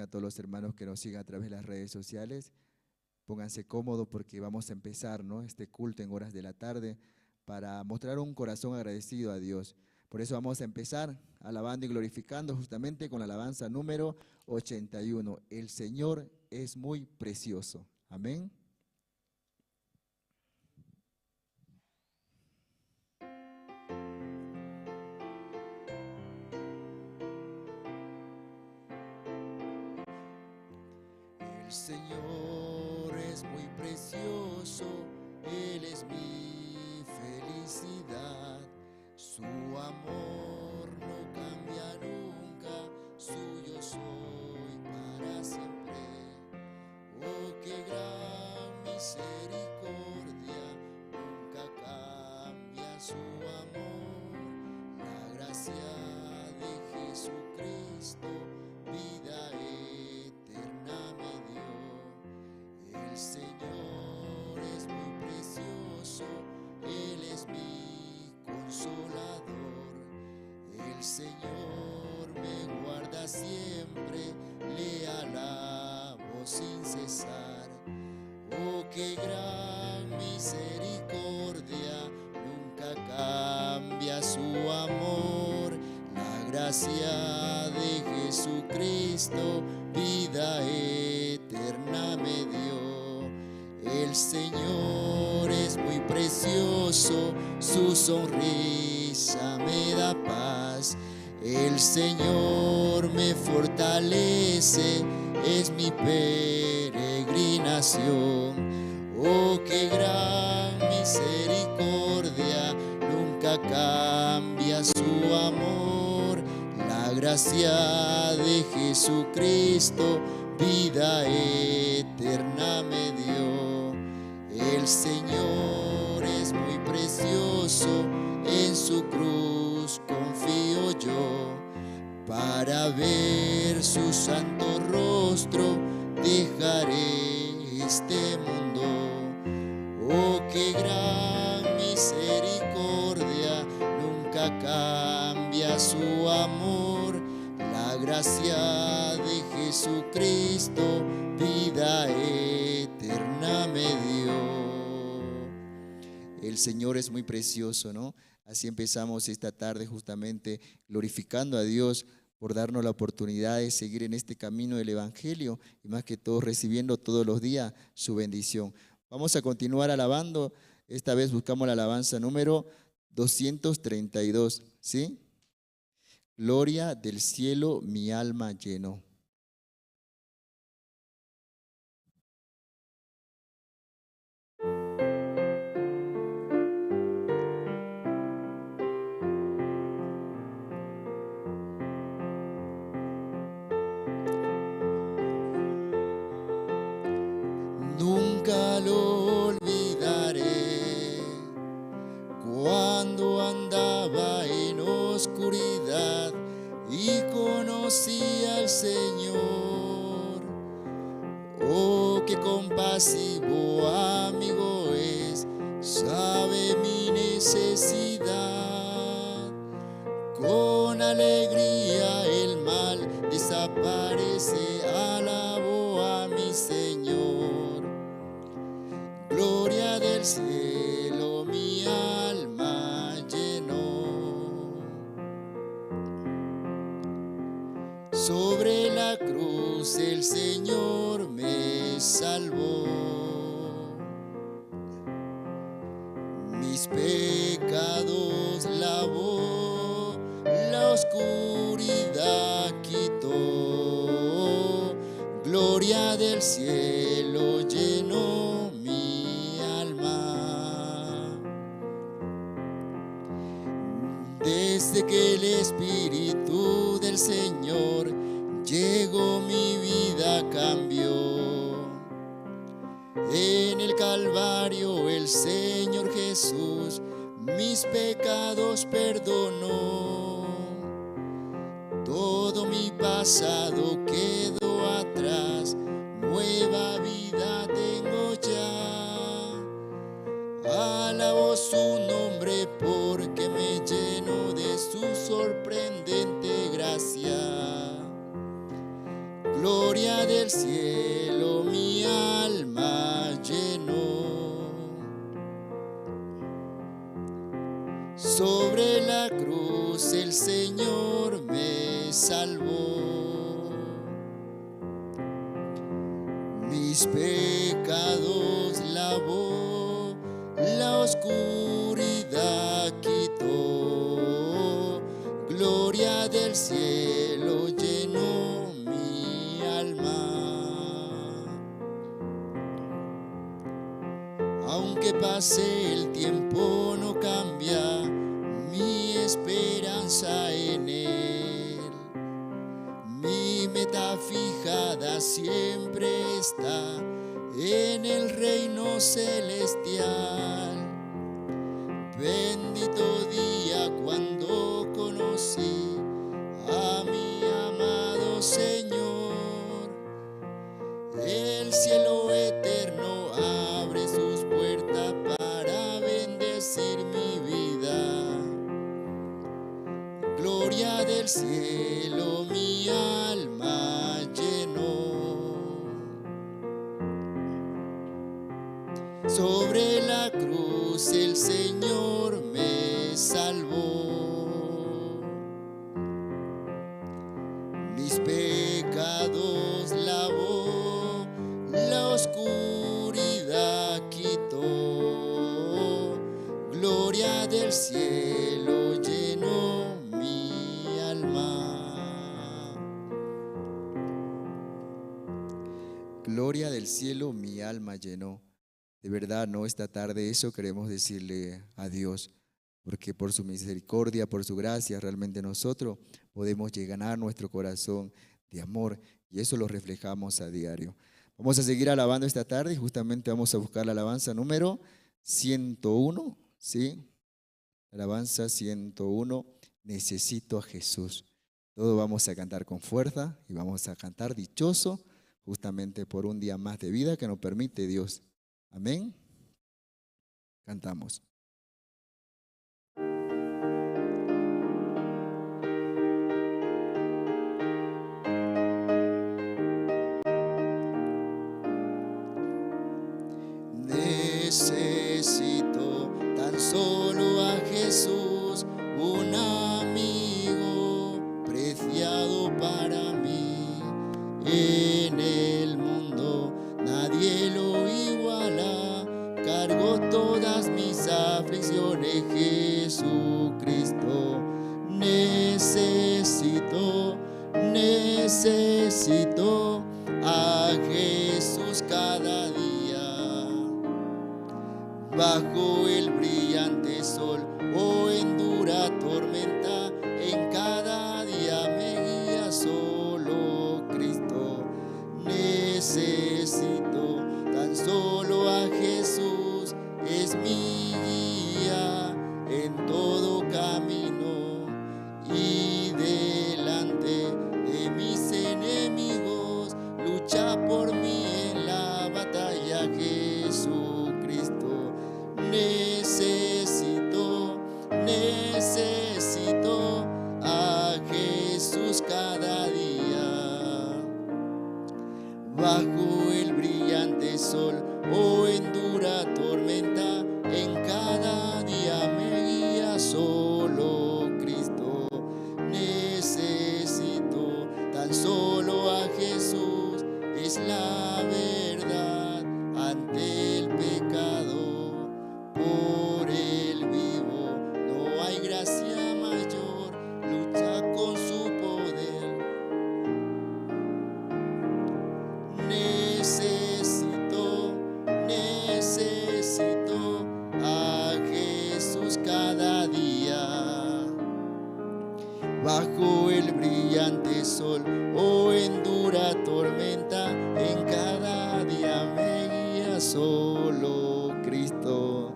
a todos los hermanos que nos sigan a través de las redes sociales. Pónganse cómodos porque vamos a empezar, ¿no?, este culto en horas de la tarde para mostrar un corazón agradecido a Dios. Por eso vamos a empezar alabando y glorificando justamente con la alabanza número 81. El Señor es muy precioso. Amén. El Señor es muy precioso, Él es mi felicidad. Su amor no cambia nunca, suyo soy para siempre. Oh, qué gran misericordia, nunca cambia su amor. La gracia de Jesucristo, vida eterna me dio. El Señor es muy precioso, Él es mi consolador. El Señor me guarda siempre, le alabo sin cesar. Oh, qué gran misericordia, nunca cambia su amor. La gracia de Jesucristo, vida eterna me dio. El Señor es muy precioso, su sonrisa me da paz. El Señor me fortalece, es mi peregrinación. Oh, qué gran misericordia, nunca cambia su amor. La gracia de Jesucristo, vida eterna me dio. El Señor es muy precioso, en su cruz confío yo. Para ver su santo rostro, dejaré este mundo. Oh, qué gran misericordia, nunca cambia su amor. La gracia de Jesucristo, vida eterna me dio. El Señor es muy precioso, ¿no? Así empezamos esta tarde justamente glorificando a Dios por darnos la oportunidad de seguir en este camino del Evangelio y más que todo recibiendo todos los días su bendición. Vamos a continuar alabando. Esta vez buscamos la alabanza número 232, ¿sí? Gloria del cielo mi alma llenó. Nunca lo olvidaré, cuando andaba en oscuridad y conocí al Señor. Oh, qué compasivo amigo es, sabe mi necesidad. Con alegría el mal desaparece, alabo a mi Señor. Gloria del cielo mi alma llenó. Sobre la cruz el Señor me salvó. Mis pecados lavó, la oscuridad quitó. Gloria del cielo llenó mi alma. Desde que el Espíritu del Señor llegó, mi vida cambió. En el Calvario el Señor Jesús mis pecados perdonó. Todo mi pasado quedó atrás, nueva vida tengo ya. Alabo su nombre porque me lleno de su sorprendente gracia. Gloria del cielo mi alma llenó. Sobre la cruz el Señor me salvó. Mis pecados lavó, la oscuridad quitó. Gloria del cielo llenó mi alma. Aunque pase el tiempo no cambia mi esperanza en Él. Mi meta fijada siempre está en el reino celestial. Bendito día cuando conocí a mi amado Señor. El cielo eterno abre sus puertas para bendecir mi vida. Gloria del cielo mi alma llenó. Sobre la cruz el Señor me salvó. Mis pecados lavó, la oscuridad quitó. Gloria del cielo llenó mi alma. Gloria del cielo mi alma llenó. De verdad, ¿no? Esta tarde eso queremos decirle a Dios, porque por su misericordia, por su gracia, realmente nosotros podemos llenar nuestro corazón de amor y eso lo reflejamos a diario. Vamos a seguir alabando esta tarde y justamente vamos a buscar la alabanza número 101, ¿sí? Alabanza 101, necesito a Jesús. Todos vamos a cantar con fuerza y vamos a cantar dichoso justamente por un día más de vida que nos permite Dios. Amén. Cantamos. Necesito tan solo a Jesús, un amigo preciado para mí. En el mundo nadie lo iguala, cargo todas mis aflicciones, Jesucristo. Necesito a Jesús cada día. Bajo el brillante sol o en dura tormenta, en cada día me guía solo Cristo. Necesito tan solo a Jesús, es mi guía en todo camino y delante de mis enemigos, lucha por mí en la batalla, Jesucristo. Necesito a Jesús cada día. Bajo el brillante sol o en dura tormenta, en cada día me guía solo Cristo. Necesito tan solo a Jesús, es la verdad ante el pecado. Por el vivo no hay gracia mayor, lucha con su poder. Necesito a Jesús cada día. Bajo el brillante sol o en dura tormenta, en cada día me guía solo Cristo.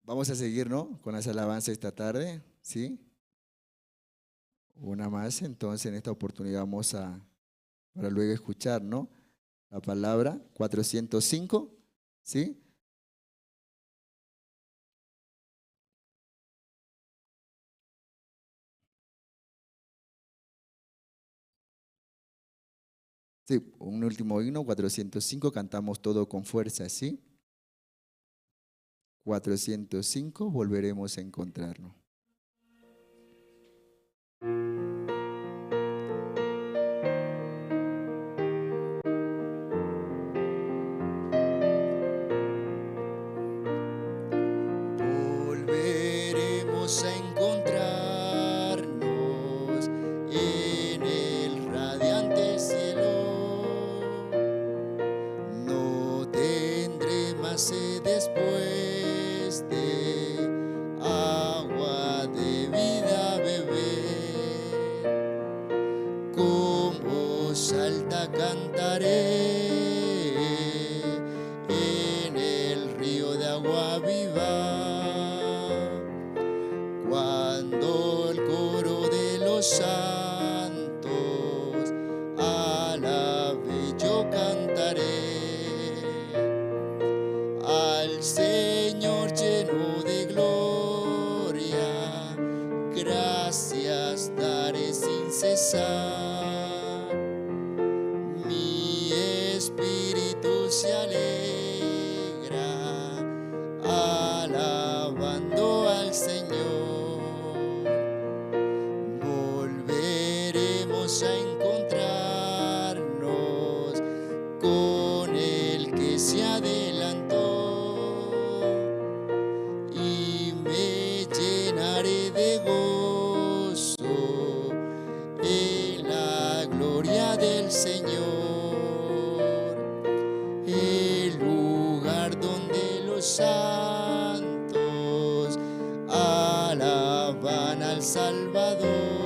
Vamos a seguir, ¿no? Con las alabanzas esta tarde, ¿sí? Una más, entonces en esta oportunidad vamos para luego escuchar, ¿no? La palabra 405, ¿sí? Sí, un último himno, 405, cantamos todo con fuerza, ¿sí? 405, volveremos a encontrarnos. Volveremos a encontrarnos en el radiante cielo. No tendré más sed después de agua de vida beber. Con voz alta cantaré en el río de agua viva. Cuando el coro de los santos alabe, yo cantaré al Señor lleno de gloria. Gracias daré sin cesar. Mi espíritu se alegra alabando al Señor. Volveremos a encontrarnos con el que se adelantó y me llenaré de gozo en la gloria del Señor. El lugar donde los santos alaban al Salvador.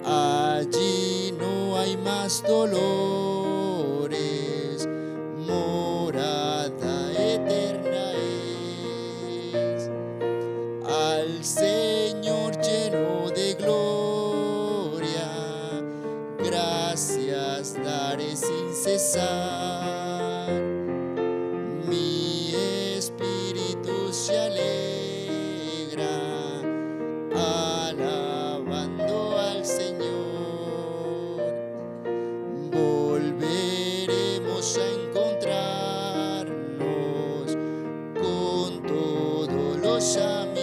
Allí no hay más dolores, morada eterna es. Al Señor lleno de gloria, gracias daré sin cesar. Mi espíritu se alegra alabando al Señor. Volveremos a encontrarnos con todos los amigos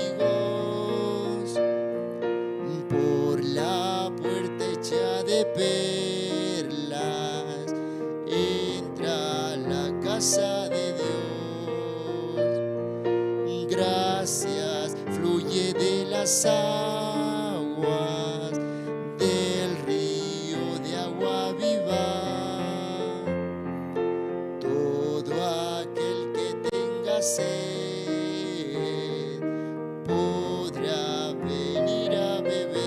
por la puerta hecha de perlas. Entra a la casa de Dios. Gracias fluye de las aguas del río de agua viva. Todo aquel que tenga sed podrá venir a beber.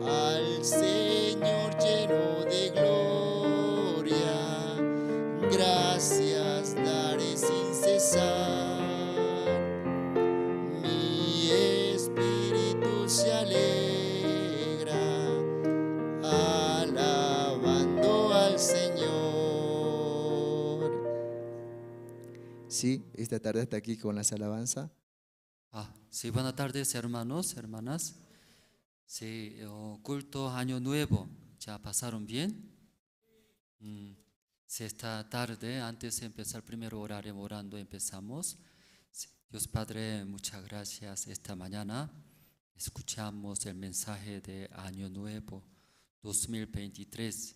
Al Señor lleno de gloria, gracias daré sin cesar. Mi espíritu se alegra alabando al Señor. Sí, esta tarde está aquí con las alabanzas. Sí, buenas tardes, hermanos, hermanas. Sí, culto Año Nuevo, ¿ya pasaron bien? Sí, esta tarde, antes de empezar primero orar, orando, empezamos. Sí, Dios Padre, muchas gracias. Esta mañana escuchamos el mensaje de Año Nuevo 2023.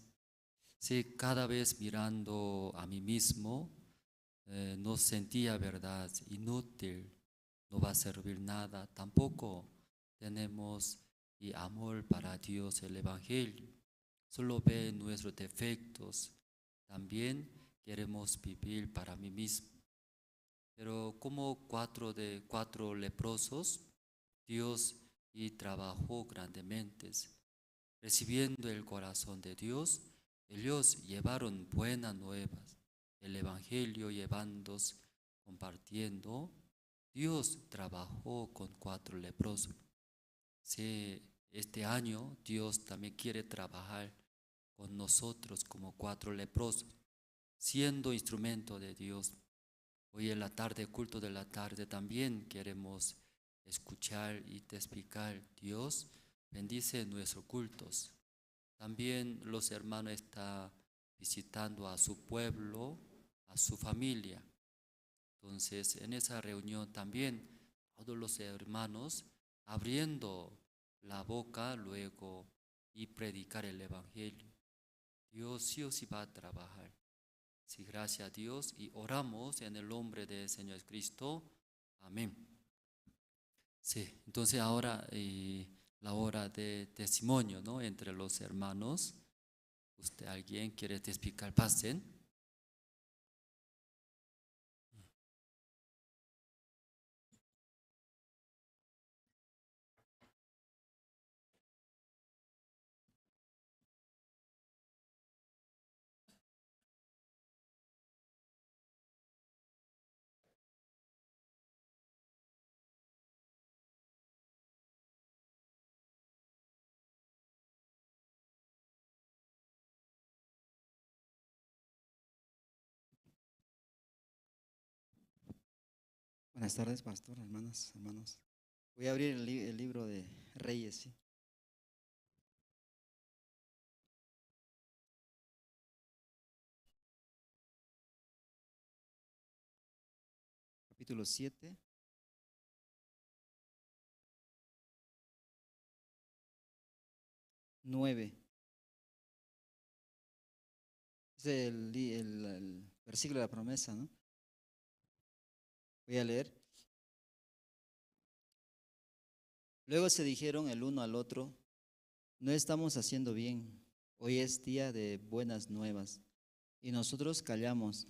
Sí, cada vez mirando a mí mismo, no sentía verdad, inútil, no va a servir nada, tampoco tenemos y amor para Dios, el Evangelio, solo ve nuestros defectos, también queremos vivir para mí mismo. Pero como cuatro leprosos, Dios y trabajó grandemente, recibiendo el corazón de Dios, ellos llevaron buenas nuevas, el Evangelio llevándose, compartiendo. Dios trabajó con 4 leprosos. Sí, este año Dios también quiere trabajar con nosotros como 4 leprosos, siendo instrumento de Dios. Hoy en la tarde, culto de la tarde, también queremos escuchar y te explicar. Dios bendice nuestros cultos. También los hermanos están visitando a su pueblo, a su familia. Entonces, en esa reunión también todos los hermanos abriendo la boca luego y predicar el Evangelio. Dios sí o sí va a trabajar. Sí, gracias a Dios y oramos en el nombre del Señor Cristo. Amén. Sí, entonces ahora la hora de testimonio, ¿no? Entre los hermanos. ¿Usted alguien quiere explicar? Pasen. Buenas tardes, pastor, hermanas, hermanos. Voy a abrir el libro de Reyes, ¿sí? Capítulo 7. Nueve. Es el versículo de la promesa, ¿no? Voy a leer. Luego se dijeron el uno al otro: no estamos haciendo bien. Hoy es día de buenas nuevas. Y nosotros callamos.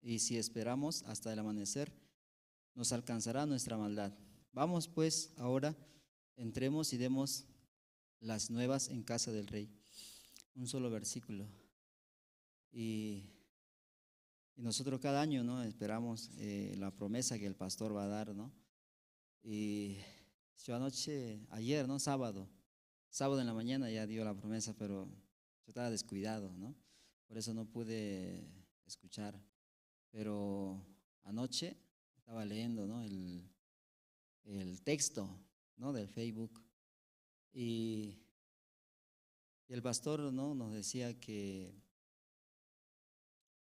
Y si esperamos hasta el amanecer, nos alcanzará nuestra maldad. Vamos pues ahora, entremos y demos las nuevas en casa del rey. Un solo versículo. Y nosotros cada año, ¿no? Esperamos la promesa que el pastor va a dar, ¿no? Y yo ayer, ¿no? Sábado en la mañana ya dio la promesa, pero yo estaba descuidado, ¿no? Por eso no pude escuchar. Pero anoche estaba leyendo, ¿no? El texto, ¿no? Del Facebook. Y el pastor, ¿no? Nos decía que,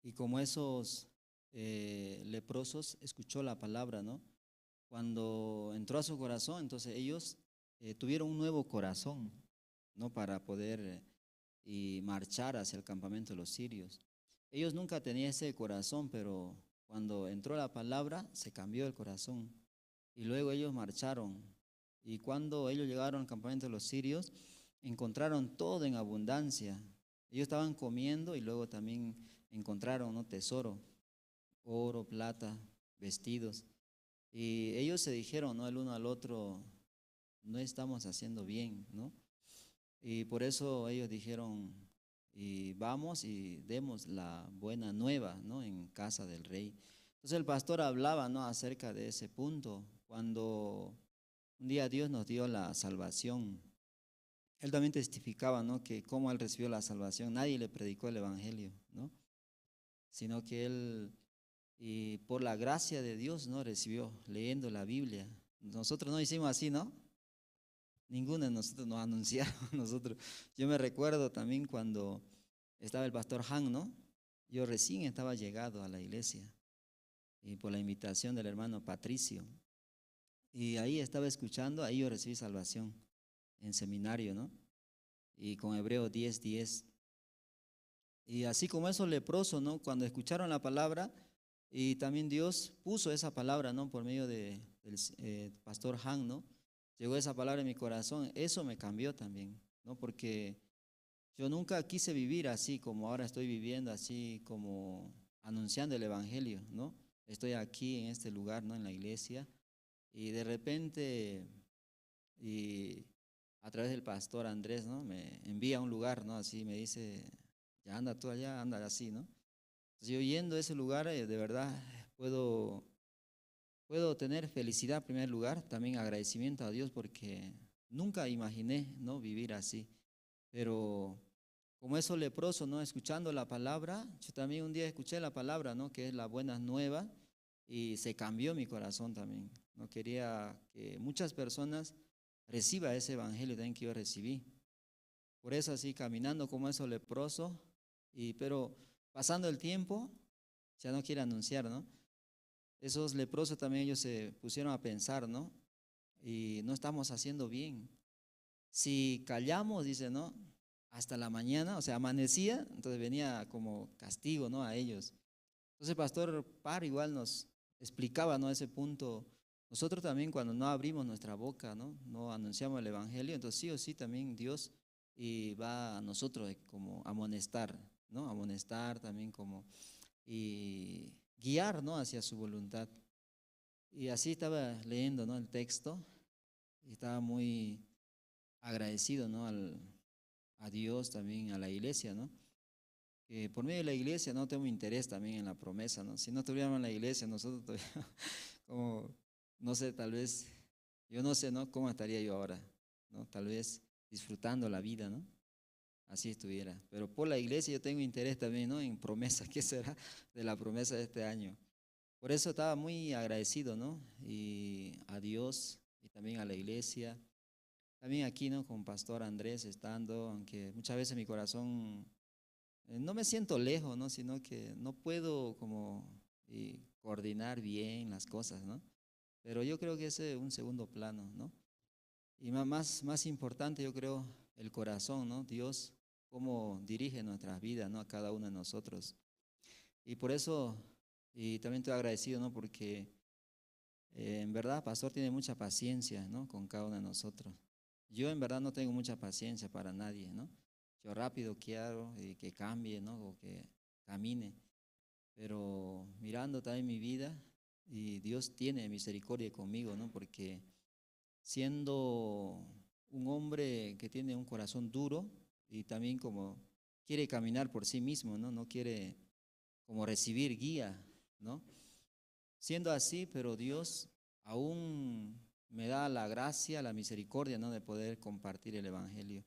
y como esos leprosos escuchó la palabra, ¿no? Cuando entró a su corazón, entonces ellos tuvieron un nuevo corazón, ¿no? Para poder y marchar hacia el campamento de los sirios. Ellos nunca tenían ese corazón, pero cuando entró la palabra se cambió el corazón. Y luego ellos marcharon. Y cuando ellos llegaron al campamento de los sirios, encontraron todo en abundancia. Ellos estaban comiendo y luego también encontraron, ¿no? Tesoro, oro, plata, vestidos. Y ellos se dijeron, ¿no? El uno al otro: no estamos haciendo bien, ¿no? Y por eso ellos dijeron: y vamos y demos la buena nueva, ¿no? En casa del rey. Entonces el pastor hablaba, ¿no? Acerca de ese punto, cuando un día Dios nos dio la salvación. Él también testificaba, ¿no? Que cómo él recibió la salvación. Nadie le predicó el evangelio, ¿no? Sino que él, y por la gracia de Dios, ¿no? Recibió leyendo la Biblia. Nosotros no hicimos así, ¿no? Ninguno de nosotros nos anunciaron nosotros. Yo me recuerdo también cuando estaba el pastor Han, ¿no? Yo recién estaba llegado a la iglesia y por la invitación del hermano Patricio. Y ahí estaba escuchando, ahí yo recibí salvación en seminario, ¿no? Y con Hebreos 10:10. Y así como esos leprosos, ¿no? Cuando escucharon la palabra, y también Dios puso esa palabra, ¿no? Por medio del pastor Han, ¿no? Llegó esa palabra en mi corazón. Eso me cambió también, ¿no? Porque yo nunca quise vivir así como ahora estoy viviendo, así como anunciando el evangelio, ¿no? Estoy aquí en este lugar, ¿no? En la iglesia. Y de repente, y a través del pastor Andrés, ¿no? Me envía a un lugar, ¿no? Así me dice: ya anda tú allá, anda así, ¿no? Entonces yo yendo a ese lugar, de verdad puedo tener felicidad en primer lugar, también agradecimiento a Dios porque nunca imaginé, ¿no? Vivir así. Pero como esos leprosos, ¿no? Escuchando la palabra, yo también un día escuché la palabra, ¿no? Que es la buena nueva, y se cambió mi corazón también. No quería que muchas personas reciban ese evangelio también que yo recibí. Por eso así caminando como esos leprosos, pero pasando el tiempo, ya no quiere anunciar, ¿no? Esos leprosos también ellos se pusieron a pensar, ¿no? Y no estamos haciendo bien. Si callamos, dice, ¿no? Hasta la mañana, o sea, amanecía, entonces venía como castigo, ¿no? A ellos. Entonces el pastor Par igual nos explicaba, ¿no? Ese punto. Nosotros también cuando no abrimos nuestra boca, ¿no? No anunciamos el evangelio, entonces sí o sí también Dios va a nosotros como amonestar, ¿no? Amonestar también como y guiar, ¿no? Hacia su voluntad. Y así estaba leyendo, ¿no? El texto y estaba muy agradecido, ¿no? A Dios también, a la iglesia, ¿no? Por medio de la iglesia no tengo interés también en la promesa, ¿no? Si no tuviéramos la iglesia, nosotros todavía, como, no sé, tal vez, yo no sé, ¿no? ¿Cómo estaría yo ahora? ¿No? Tal vez disfrutando la vida, ¿no? Así estuviera. Pero por la iglesia yo tengo interés también, ¿no? En promesa, ¿qué será de la promesa de este año? Por eso estaba muy agradecido, ¿no? Y a Dios y también a la iglesia. También aquí, ¿no? Con Pastor Andrés estando, aunque muchas veces mi corazón no me siento lejos, ¿no? Sino que no puedo como coordinar bien las cosas, ¿no? Pero yo creo que ese es un segundo plano, ¿no? Y más importante, yo creo, el corazón, ¿no? Dios, cómo dirige nuestras vidas, ¿no? A cada uno de nosotros. Y por eso, y también estoy agradecido, ¿no? Porque en verdad, Pastor tiene mucha paciencia, ¿no? Con cada uno de nosotros. Yo en verdad no tengo mucha paciencia para nadie, ¿no? Yo rápido quiero que cambie, ¿no? O que camine. Pero mirando también mi vida, y Dios tiene misericordia conmigo, ¿no? Porque siendo un hombre que tiene un corazón duro y también como quiere caminar por sí mismo, ¿no? No quiere como recibir guía, ¿no? Siendo así, pero Dios aún me da la gracia, la misericordia, ¿no? De poder compartir el evangelio.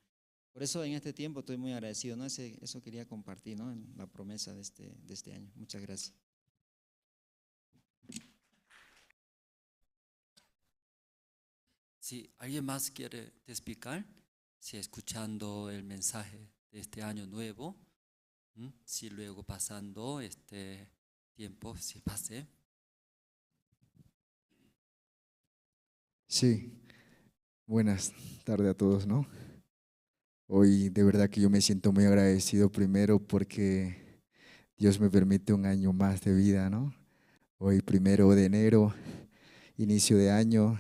Por eso en este tiempo estoy muy agradecido, ¿no? Eso quería compartir, ¿no? En la promesa de este año. Muchas gracias. Si alguien más quiere explicar, si escuchando el mensaje de este año nuevo, si luego pasando este tiempo, si pase. Sí, buenas tardes a todos, ¿no? Hoy de verdad que yo me siento muy agradecido primero porque Dios me permite un año más de vida, ¿no? Hoy 1 de enero, inicio de año,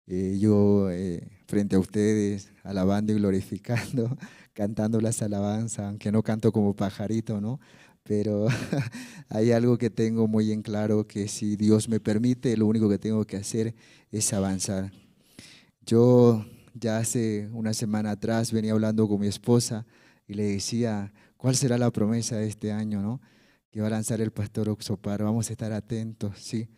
yo frente a ustedes, alabando y glorificando, cantando las alabanzas, aunque no canto como pajarito, ¿no? Pero hay algo que tengo muy en claro, que si Dios me permite, lo único que tengo que hacer es avanzar. Yo ya hace una semana atrás venía hablando con mi esposa y le decía, ¿cuál será la promesa de este año, no? Que va a lanzar el pastor Oxopar, vamos a estar atentos, ¿sí?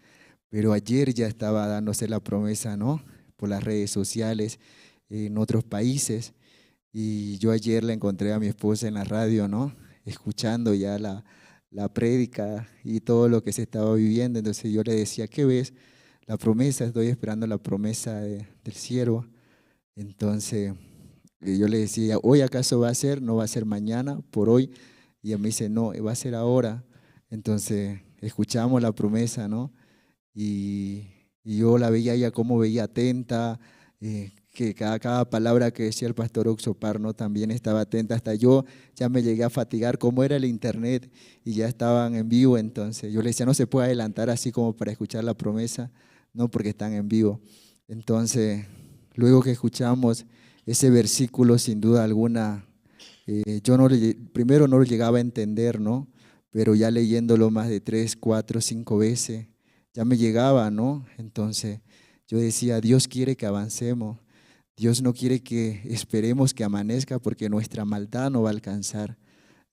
Pero ayer ya estaba dándose la promesa, ¿no? Por las redes sociales en otros países. Y yo ayer la encontré a mi esposa en la radio, ¿no? Escuchando ya la prédica y todo lo que se estaba viviendo. Entonces yo le decía, ¿qué ves? La promesa, estoy esperando la promesa del siervo. Entonces yo le decía, ¿hoy acaso va a ser? ¿No va a ser mañana? ¿Por hoy? Y ella me dice, no, va a ser ahora. Entonces escuchamos la promesa, ¿no? Y, y yo la veía ella como veía atenta, que cada palabra que decía el pastor Oxopar, ¿no? También estaba atenta. Hasta yo ya me llegué a fatigar cómo era el internet y ya estaban en vivo. Entonces yo le decía, no se puede adelantar así como para escuchar la promesa, no, porque están en vivo. Entonces, luego que escuchamos ese versículo, sin duda alguna, yo primero no lo llegaba a entender, ¿no? Pero ya leyéndolo más de 3, 4, 5 veces, ya me llegaba, ¿no? Entonces yo decía, Dios quiere que avancemos, Dios no quiere que esperemos que amanezca porque nuestra maldad no va a alcanzar.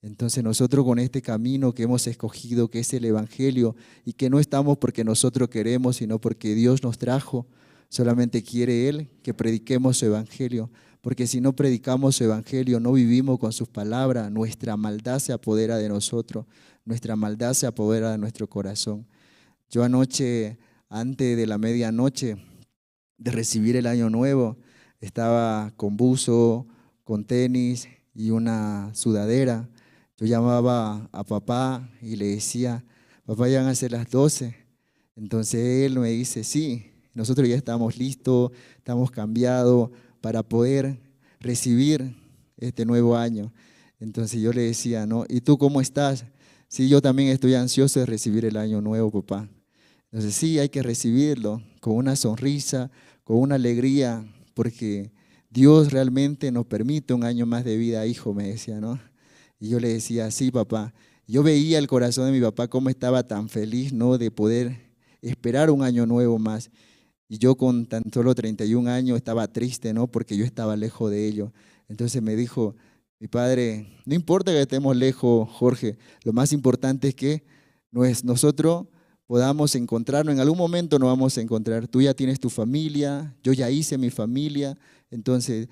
Entonces nosotros con este camino que hemos escogido, que es el Evangelio, y que no estamos porque nosotros queremos, sino porque Dios nos trajo, solamente quiere Él que prediquemos su Evangelio, porque si no predicamos su Evangelio, no vivimos con sus palabras, nuestra maldad se apodera de nosotros, nuestra maldad se apodera de nuestro corazón. Yo anoche, antes de la medianoche de recibir el año nuevo, estaba con buzo, con tenis y una sudadera. Yo llamaba a papá y le decía, papá, ya van a ser las 12. Entonces él me dice, sí, nosotros ya estamos listos, estamos cambiados para poder recibir este nuevo año. Entonces yo le decía, ¿no? ¿Y tú cómo estás? Sí, yo también estoy ansioso de recibir el año nuevo, papá. Entonces sí, hay que recibirlo con una sonrisa, con una alegría, porque Dios realmente nos permite un año más de vida, hijo, me decía, ¿no? Y yo le decía, sí, papá. Yo veía el corazón de mi papá cómo estaba tan feliz, ¿no? De poder esperar un año nuevo más. Y yo con tan solo 31 años estaba triste, ¿no? Porque yo estaba lejos de ellos. Entonces me dijo, mi padre, no importa que estemos lejos, Jorge, lo más importante es que nosotros podamos encontrarnos. En algún momento nos vamos a encontrar. Tú ya tienes tu familia, yo ya hice mi familia. Entonces,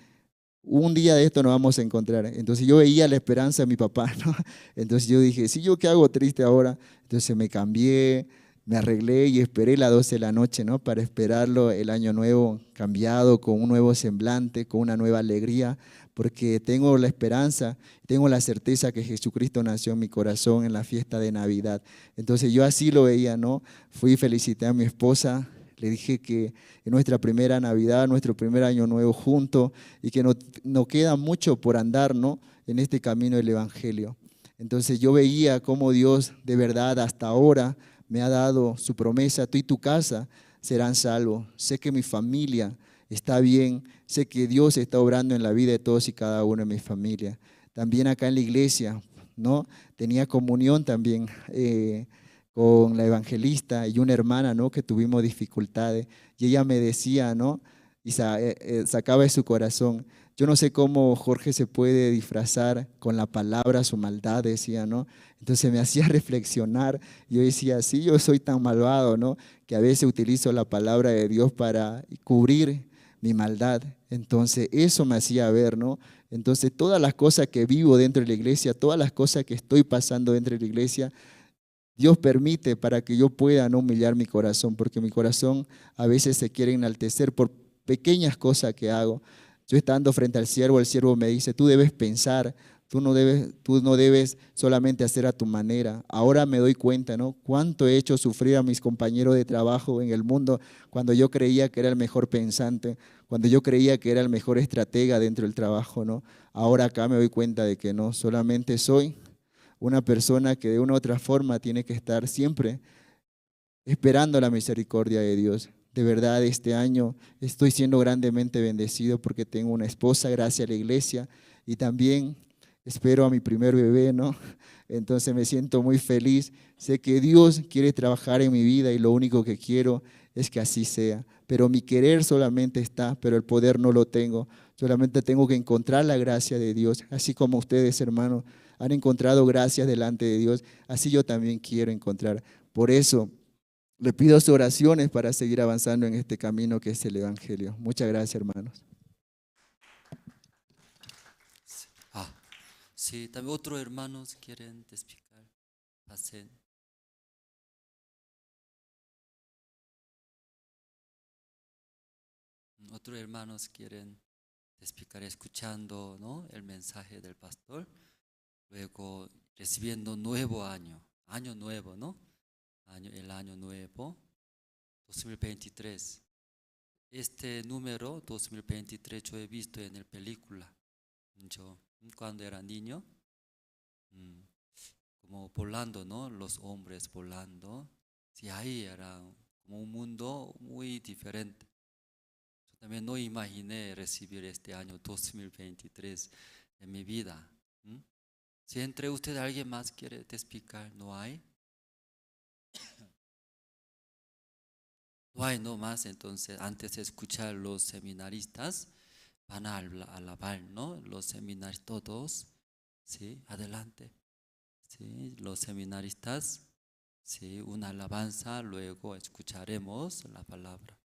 un día de esto nos vamos a encontrar. Entonces yo veía la esperanza de mi papá, ¿no? Entonces yo dije, sí, ¿yo qué hago triste ahora? Entonces me cambié, me arreglé y esperé las 12 de la noche, ¿no? Para esperarlo el año nuevo cambiado, con un nuevo semblante, con una nueva alegría, porque tengo la esperanza, tengo la certeza que Jesucristo nació en mi corazón en la fiesta de Navidad. Entonces yo así lo veía, ¿no? Fui y felicité a mi esposa, le dije que en nuestra primera Navidad, nuestro primer año nuevo juntos, y que no queda mucho por andar, ¿no? En este camino del Evangelio. Entonces yo veía cómo Dios de verdad hasta ahora me ha dado su promesa, tú y tu casa serán salvos. Sé que mi familia está bien, sé que Dios está obrando en la vida de todos y cada uno de mi familia. También acá en la iglesia, ¿no? Tenía comunión también con la evangelista y una hermana, ¿no? Que tuvimos dificultades y ella me decía, ¿no? Y sacaba de su corazón. Yo no sé cómo Jorge se puede disfrazar con la palabra su maldad, decía, ¿no? Entonces me hacía reflexionar. Yo decía, sí, yo soy tan malvado, ¿no? Que a veces utilizo la palabra de Dios para cubrir mi maldad. Entonces eso me hacía ver, ¿no? Entonces todas las cosas que vivo dentro de la iglesia, todas las cosas que estoy pasando dentro de la iglesia, Dios permite para que yo pueda no humillar mi corazón, porque mi corazón a veces se quiere enaltecer por pequeñas cosas que hago. Yo estando frente al siervo me dice, tú debes pensar, tú no debes solamente hacer a tu manera. Ahora me doy cuenta, ¿no? Cuánto he hecho sufrir a mis compañeros de trabajo en el mundo cuando yo creía que era el mejor pensante, cuando yo creía que era el mejor estratega dentro del trabajo, ¿no? Ahora acá me doy cuenta de que no, solamente soy una persona que de una u otra forma tiene que estar siempre esperando la misericordia de Dios. De verdad, este año estoy siendo grandemente bendecido porque tengo una esposa, gracias a la iglesia, y también espero a mi primer bebé, ¿no? Entonces me siento muy feliz. Sé que Dios quiere trabajar en mi vida y lo único que quiero es que así sea. Pero mi querer solamente está, pero el poder no lo tengo. Solamente tengo que encontrar la gracia de Dios, así como ustedes, hermanos, han encontrado gracias delante de Dios, así yo también quiero encontrar. Por eso le pido sus oraciones para seguir avanzando en este camino que es el Evangelio. Muchas gracias, hermanos. Ah, sí, también otros hermanos quieren explicar. Pasen. Otros hermanos quieren explicar escuchando, ¿no? El mensaje del pastor, luego recibiendo nuevo año, año nuevo, ¿no? El año nuevo, 2023. Este número 2023 yo he visto en la película. Yo cuando era niño, mm, como volando, ¿no? Los hombres volando. Sí, ahí era como un mundo muy diferente. Yo también no imaginé recibir este año 2023 en mi vida. ¿Mm? Si entre ustedes alguien más quiere explicar, ¿no hay? No hay no más, entonces antes de escuchar los seminaristas, van a alabar, ¿no? Los seminaristas todos, ¿sí? Adelante, ¿sí? Los seminaristas, ¿sí? Una alabanza, luego escucharemos la palabra.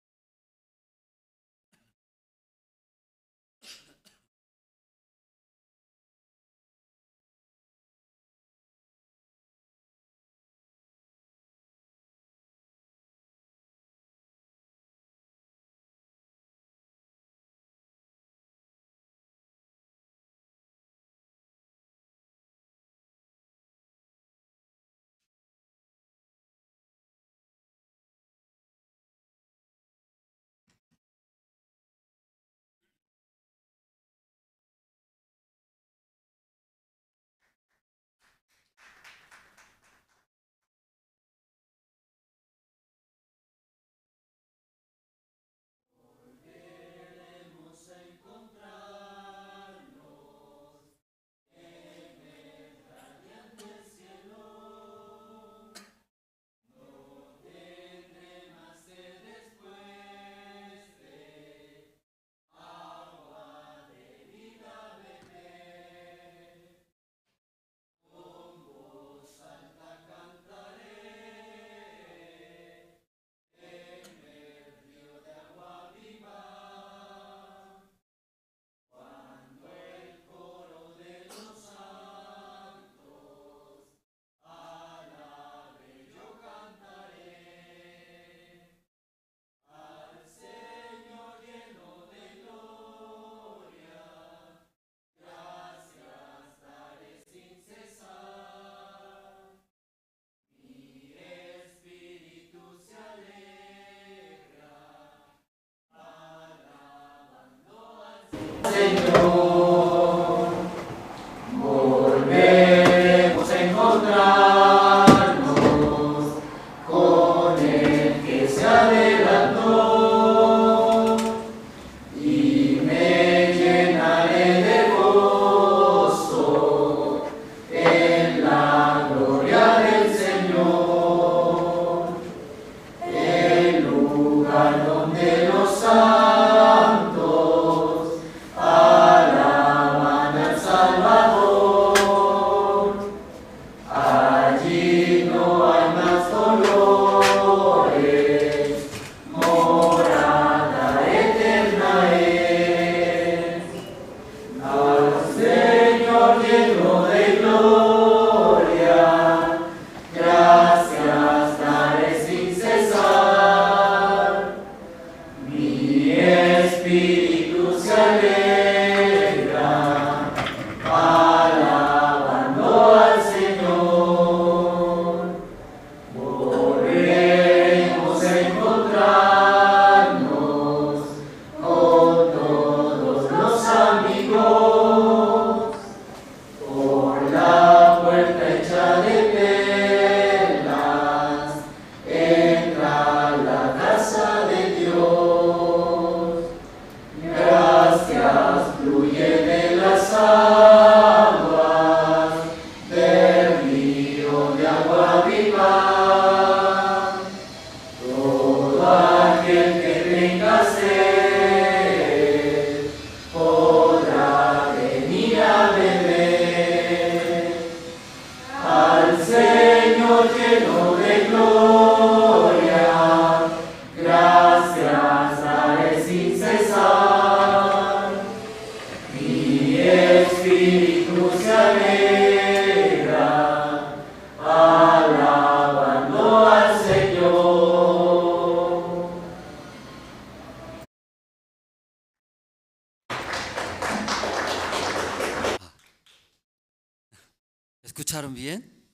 ¿Escucharon bien?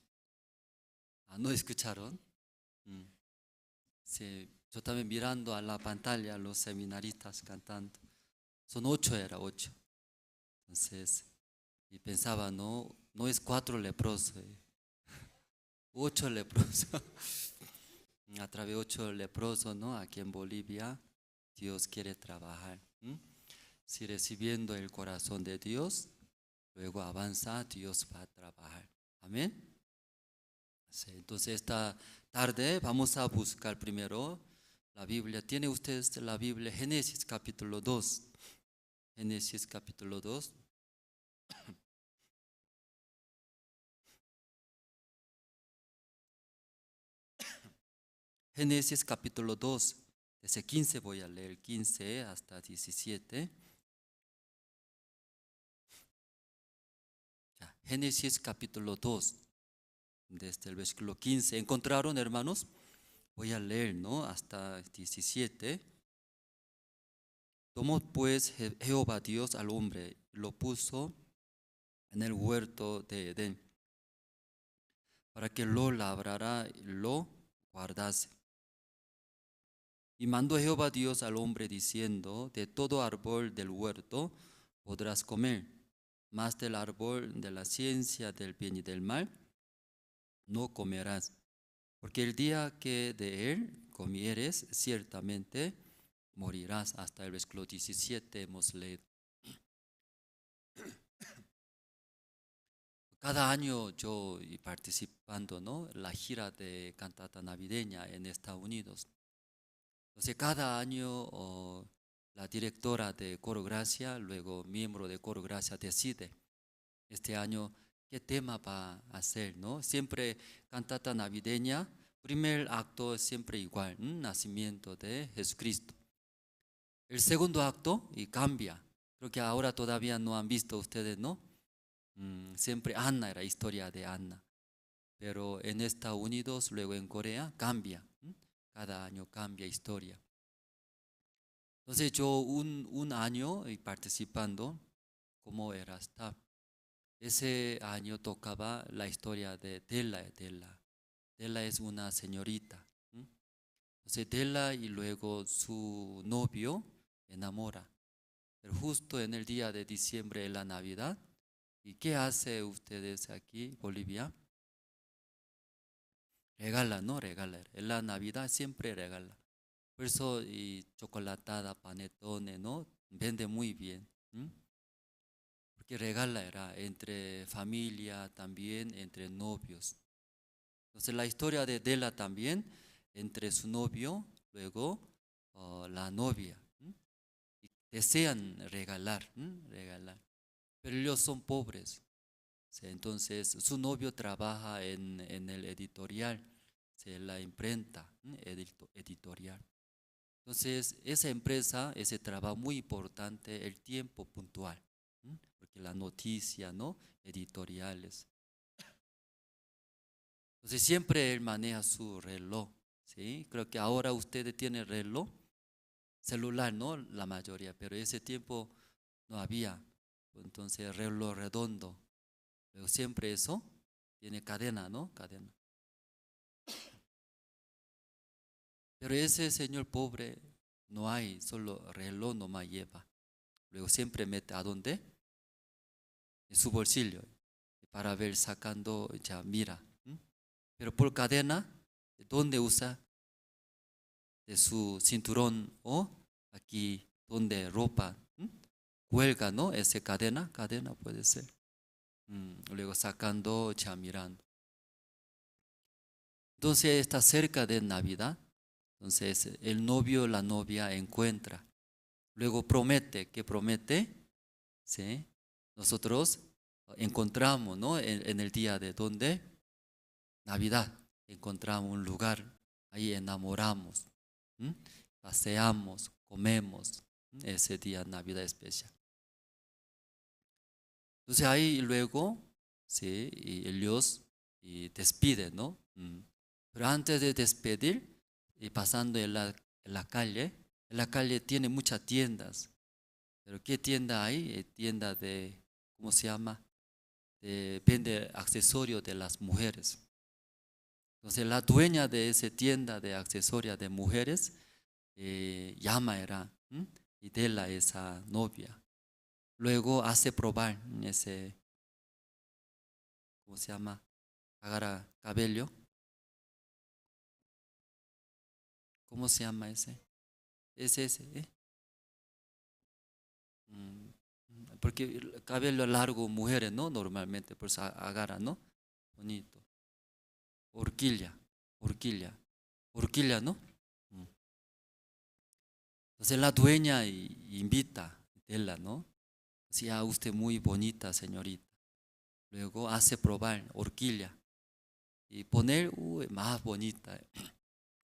¿No escucharon? Mm. Sí, yo también mirando a la pantalla los seminaristas cantando. Son 8, era 8. Entonces, y pensaba, no es 4 leprosos, 8 leprosos. A través de 8 leprosos, ¿no? Aquí en Bolivia, Dios quiere trabajar. Si recibiendo el corazón de Dios, luego avanza, Dios va a trabajar. Amén. Sí, entonces esta tarde vamos a buscar primero la Biblia. ¿Tiene ustedes la Biblia? Génesis capítulo 2. Génesis capítulo 2. Génesis capítulo 2. Desde 15 voy a leer, 15 hasta 17. Ya, Génesis capítulo 2. Desde el versículo 15. ¿Encontraron, hermanos? Voy a leer, hasta 17. Tomó pues Jehová Dios al hombre, lo puso en el huerto de Edén, para que lo labrara y lo guardase. Y mandó Jehová Dios al hombre diciendo: de todo árbol del huerto podrás comer, mas del árbol de la ciencia del bien y del mal no comerás, porque el día que de él comieres, ciertamente morirás. Hasta el versículo 17 hemos leído. Cada año yo participando, la gira de cantata navideña en Estados Unidos. Entonces cada año la directora de Coro Gracia, luego miembro de Coro Gracia decide este año qué tema va a hacer, Siempre cantata navideña, primer acto es siempre igual, nacimiento de Jesucristo. El segundo acto y cambia. Creo que ahora todavía no han visto ustedes, ¿no? Siempre Anna era historia de Anna. Pero en Estados Unidos, luego en Corea, cambia. Cada año cambia historia. Entonces yo un año y participando, ¿cómo era hasta? Ese año tocaba la historia de Dela. Dela es una señorita. Entonces Dela y luego su novio enamora. Pero justo en el día de diciembre de la Navidad, ¿y qué hace ustedes aquí, Bolivia? Regala, ¿no? Regala. En la Navidad siempre regala. Por eso y chocolatada, panetones, ¿no? Vende muy bien. Porque regala era entre familia también, entre novios. Entonces la historia de Dela también, entre su novio, luego la novia. Y desean regalar, regalar. Pero ellos son pobres. Sí, entonces su novio trabaja en el editorial, la imprenta editorial. Entonces esa empresa, ese trabajo muy importante, el tiempo puntual, porque que la noticia, ¿no? Editoriales. Entonces siempre él maneja su reloj, ¿sí? Creo que ahora ustedes tienen reloj celular, ¿no? La mayoría, pero ese tiempo no había. Entonces reloj redondo. Pero siempre eso tiene cadena, ¿no? Cadena. Pero ese señor pobre no hay, solo reloj nomás lleva. Luego siempre mete ¿a dónde? En su bolsillo. Para ver sacando, ya mira. Pero por cadena, ¿dónde usa? De su cinturón o aquí donde ropa cuelga, ¿no? Ese cadena puede ser. Luego sacando, ya mirando. Entonces está cerca de Navidad. Entonces el novio, la novia encuentra. Luego promete, ¿qué promete? ¿Sí? Nosotros encontramos, ¿no? En el día de donde Navidad, encontramos un lugar, ahí enamoramos, paseamos, comemos, ese día Navidad especial. Entonces ahí luego, sí, y Dios y despide, ¿no? Pero antes de despedir, y pasando en la calle tiene muchas tiendas. Pero ¿qué tienda hay? Tienda de, ¿cómo se llama? Vende accesorios de las mujeres. Entonces la dueña de esa tienda de accesorios de mujeres llama era y dela esa novia. Luego hace probar ese, ¿cómo se llama? Agarra cabello. ¿Cómo se llama ese? Es ese, ¿eh? Porque el cabello largo, mujeres, ¿no? Normalmente, pues agarra, ¿no? Bonito. Horquilla, ¿no? Entonces la dueña invita, ella, ¿no? Sí, a usted muy bonita, señorita. Luego hace probar horquilla y poner, más bonita.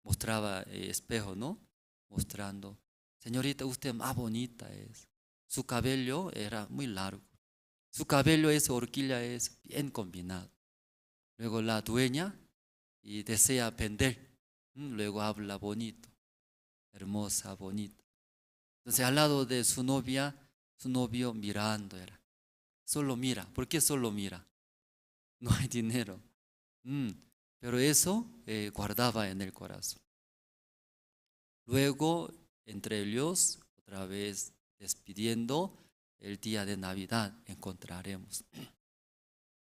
Mostraba espejo, ¿no? Mostrando, señorita, usted más bonita es. Su cabello era muy largo. Su cabello, esa horquilla es bien combinado. Luego la dueña y desea vender. Luego habla bonito, hermosa, bonita. Entonces al lado de su novia, su novio mirando era. Solo mira. ¿Por qué solo mira? No hay dinero. Pero eso guardaba en el corazón. Luego, entre ellos, otra vez despidiendo, el día de Navidad encontraremos.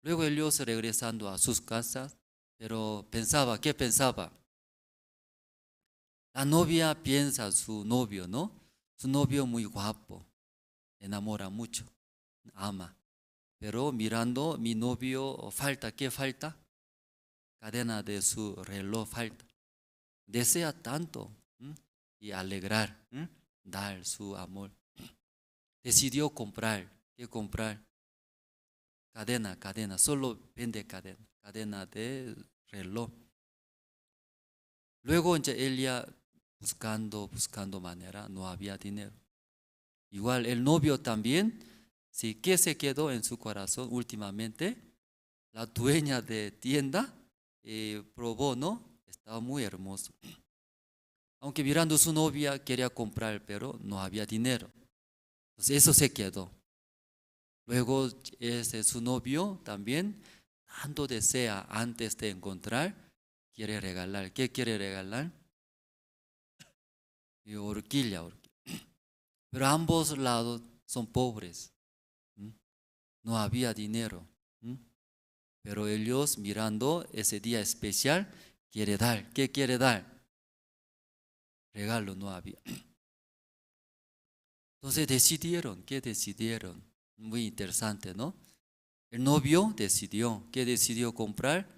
Luego ellos regresando a sus casas, pero pensaba, ¿qué pensaba? La novia piensa su novio, ¿no? Su novio muy guapo, enamora mucho, ama. Pero mirando, mi novio falta, ¿qué falta? Cadena de su reloj falta. Desea tanto y alegrar, dar su amor. Decidió comprar, ¿qué comprar? Cadena, solo vende cadena de reloj. Luego ella buscando manera, no había dinero. Igual el novio también, sí, ¿qué se quedó en su corazón últimamente? La dueña de tienda probó, ¿no? Estaba muy hermoso. Aunque mirando a su novia quería comprar, pero no había dinero. Entonces eso se quedó. Luego su novio también, tanto desea antes de encontrar, quiere regalar. ¿Qué quiere regalar? Horquilla. Pero ambos lados son pobres. No había dinero. Pero ellos mirando ese día especial, quiere dar. ¿Qué quiere dar? Regalo no había. Entonces decidieron. ¿Qué decidieron? Muy interesante, ¿no? El novio decidió. ¿Qué decidió comprar?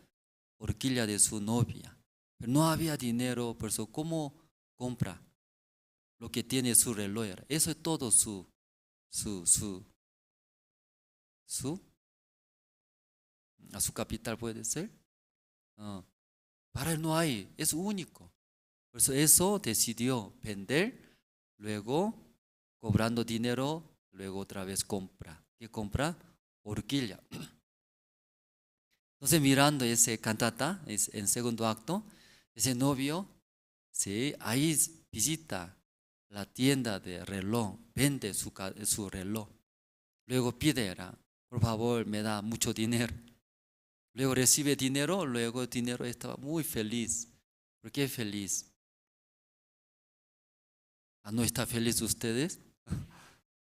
Horquilla de su novia. Pero no había dinero, por eso ¿cómo compra? Lo que tiene su reloj. Eso es todo su a su capital puede ser. No. Para él no hay, es único. Por eso decidió vender, luego cobrando dinero, luego otra vez compra. ¿Qué compra? Orquídea. Entonces mirando ese cantata, en segundo acto, ese novio, sí, ahí visita la tienda de reloj, vende su reloj. Luego pide, por favor, me da mucho dinero. Luego recibe dinero, luego el dinero estaba muy feliz. ¿Por qué feliz? ¿No está feliz ustedes?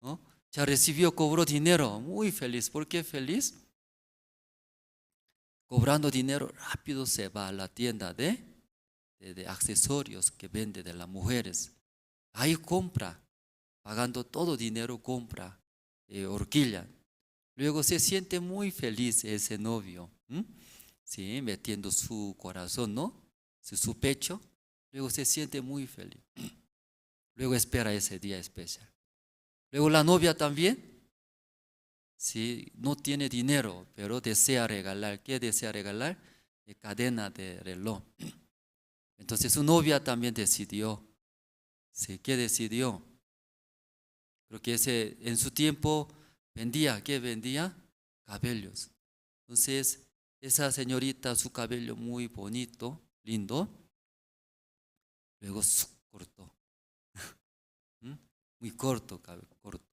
¿No? Ya recibió, cobró dinero, muy feliz. ¿Por qué feliz? Cobrando dinero, rápido se va a la tienda de accesorios que vende de las mujeres. Ahí compra, pagando todo dinero, compra horquilla. Luego se siente muy feliz ese novio, sí, metiendo su corazón, ¿no? Su pecho. Luego se siente muy feliz. Luego espera ese día especial. Luego la novia también. Sí, no tiene dinero, pero desea regalar. ¿Qué desea regalar? Cadena de reloj. Entonces su novia también decidió. Sí, ¿qué decidió? Creo que en su tiempo vendía, ¿qué vendía? Cabellos. Entonces esa señorita, su cabello muy bonito, lindo, luego cortó. Muy corto, corto.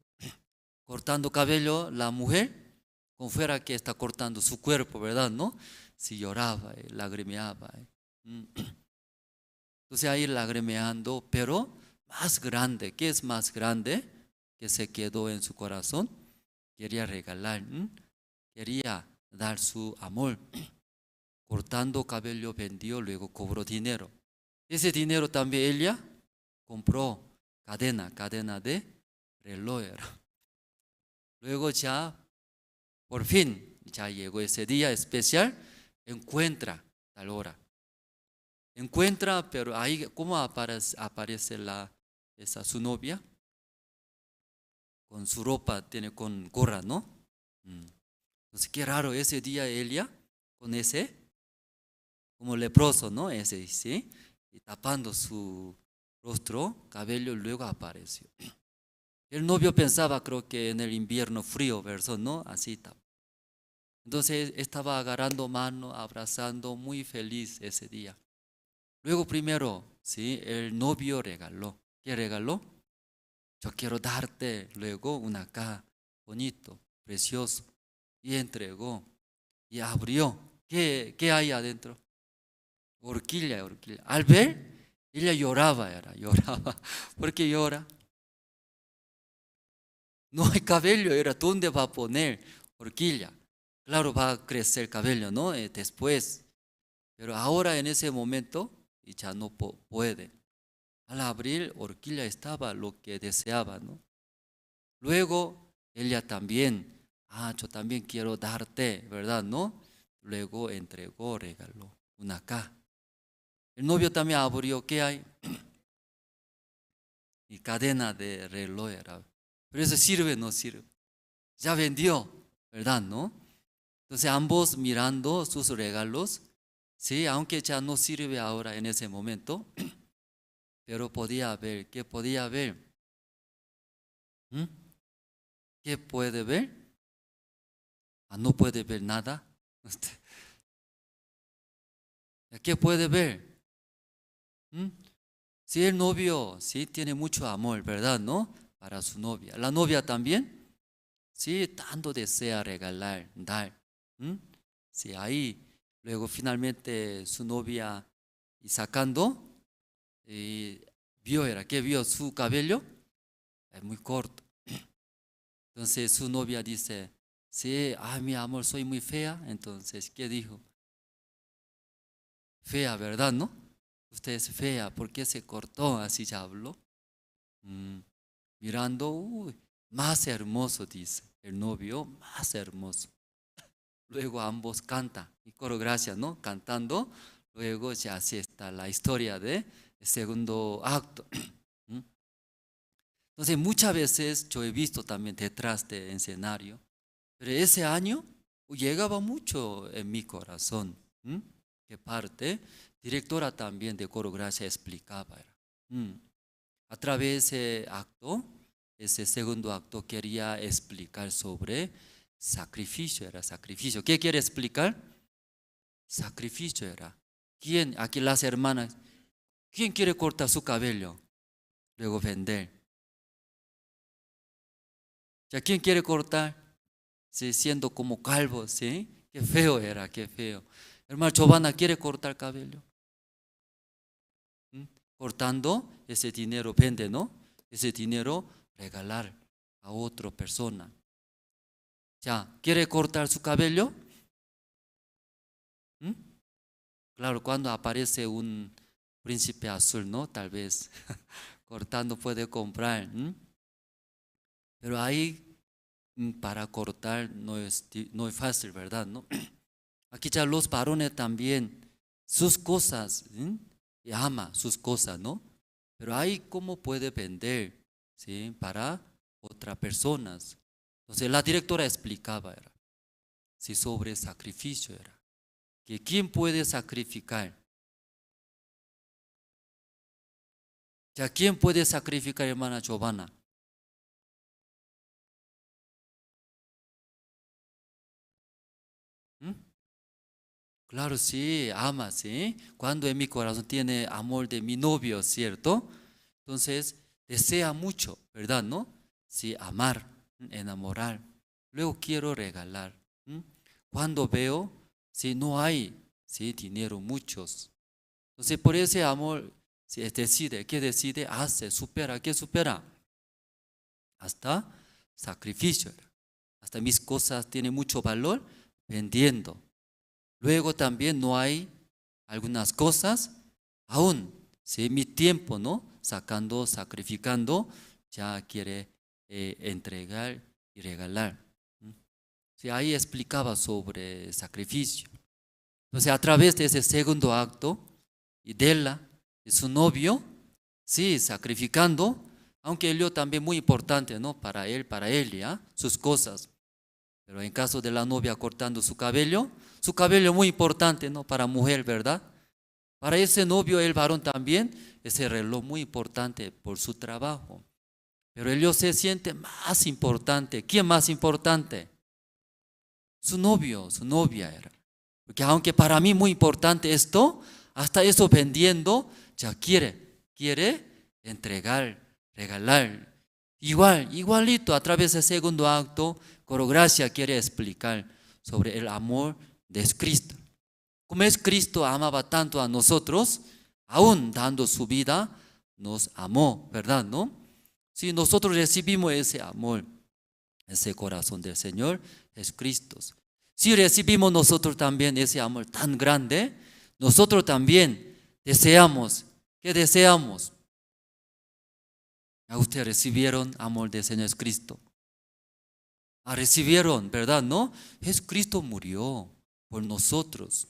Cortando cabello, la mujer, como fuera que está cortando su cuerpo, ¿verdad? ¿No? Si lloraba, lagrimeaba. Entonces ahí lagrimeando, pero más grande, ¿qué es más grande? Que se quedó en su corazón, quería regalar, quería dar su amor. Cortando cabello vendió, luego cobró dinero. Ese dinero también ella compró cadena de reloj. Luego ya, por fin, ya llegó ese día especial, encuentra tal hora. Encuentra, pero ahí, ¿cómo aparece su novia? Con su ropa, tiene con gorra, ¿no? Entonces, qué raro, ese día ella, con ese, como leproso, ¿no? Ese, ¿sí? Y tapando su rostro, cabello, luego apareció. El novio pensaba, creo que en el invierno frío, verso, ¿no? Así estaba. Entonces estaba agarrando mano, abrazando, muy feliz ese día. Luego primero, ¿sí? El novio regaló. ¿Qué regaló? Yo quiero darte luego una caja bonito, precioso. Y entregó y abrió. ¿Qué hay adentro? Horquilla. Al ver, ella lloraba. ¿Por qué llora? No hay cabello, ¿dónde va a poner horquilla? Claro, va a crecer cabello, ¿no? Después. Pero ahora en ese momento ya no puede. Al abrir, horquilla estaba lo que deseaba, ¿no? Luego, ella también, yo también quiero darte, ¿verdad? ¿No? Luego entregó, regaló una caja. El novio también abrió, ¿qué hay? Y cadena de reloj era. Pero eso sirve, no sirve. Ya vendió, ¿verdad? ¿No? Entonces ambos mirando sus regalos, sí, aunque ya no sirve ahora en ese momento, pero podía ver, ¿qué podía ver? ¿Qué puede ver? No puede ver nada. ¿Qué puede ver? Si el novio, sí, tiene mucho amor, ¿verdad? ¿No? Para su novia. La novia también, sí, tanto desea regalar, dar. Sí, ahí, luego finalmente su novia y sacando, y ¿qué vio? Su cabello es muy corto. Entonces su novia dice, sí, mi amor, soy muy fea. Entonces, ¿qué dijo? Fea, ¿verdad, no? Usted es fea, ¿por qué se cortó? Así ya habló. Mirando, más hermoso, dice el novio, más hermoso. Luego ambos cantan, y coro gracias, ¿no? Cantando, luego ya así está la historia de segundo acto. Entonces muchas veces yo he visto también detrás del escenario, pero ese año llegaba mucho en mi corazón. Que parte, directora también de coro gracia explicaba. A través de ese acto, ese segundo acto quería explicar sobre sacrificio, era sacrificio. ¿Qué quiere explicar? Sacrificio era. ¿Quién? Aquí las hermanas. ¿Quién quiere cortar su cabello? Luego vender. ¿Ya quién quiere cortar? Sí, siendo como calvo, ¿sí? Qué feo era, qué feo. Hermano Giovanna, ¿quiere cortar cabello? ¿Mm? Cortando, ese dinero vende, ¿no? Ese dinero regalar a otra persona. Ya, ¿quiere cortar su cabello? ¿Mm? Claro, cuando aparece un príncipe azul, ¿no? Tal vez cortando puede comprar. Pero ahí para cortar no es fácil, ¿verdad? ¿No? Aquí ya los varones también, sus cosas, y ama sus cosas, ¿no? Pero ahí cómo puede vender, ¿sí? Para otras personas. Entonces la directora explicaba, era, si sobre sacrificio era, que quién puede sacrificar. Ya, ¿quién puede sacrificar, hermana Giovanna? ¿Mm? Claro, sí, ama, ¿sí? Cuando en mi corazón tiene amor de mi novio, ¿cierto? Entonces, desea mucho, ¿verdad? ¿No? Sí, amar, enamorar. Luego quiero regalar. Cuando veo, si no hay, sí, dinero, muchos. Entonces, por ese amor, si decide, ¿qué decide? Hace, supera, ¿qué supera? Hasta sacrificio. Hasta mis cosas tienen mucho valor vendiendo. Luego también no hay algunas cosas, aún, ¿sí? Mi tiempo, ¿no? Sacando, sacrificando, ya quiere entregar y regalar. Sí, ahí explicaba sobre sacrificio. Entonces, a través de ese segundo acto, y de su novio, sí, sacrificando, aunque él también muy importante, ¿no? Para él, ¿ya? Sus cosas. Pero en caso de la novia cortando su cabello muy importante, ¿no? Para mujer, ¿verdad? Para ese novio, el varón también, ese reloj muy importante por su trabajo. Pero él se siente más importante. ¿Quién más importante? Su novio, su novia era. Porque aunque para mí muy importante esto, hasta eso vendiendo, ya quiere entregar, regalar. Igualito, a través del segundo acto, Corogracia quiere explicar sobre el amor de Cristo. Como es Cristo amaba tanto a nosotros, aún dando su vida, nos amó, ¿verdad? ¿No? Si nosotros recibimos ese amor, ese corazón del Señor, es Cristo. Si recibimos nosotros también ese amor tan grande, nosotros también deseamos. ¿Qué deseamos? A ustedes recibieron amor del Señor Cristo. Recibieron, ¿verdad? ¿No? Jesucristo murió por nosotros.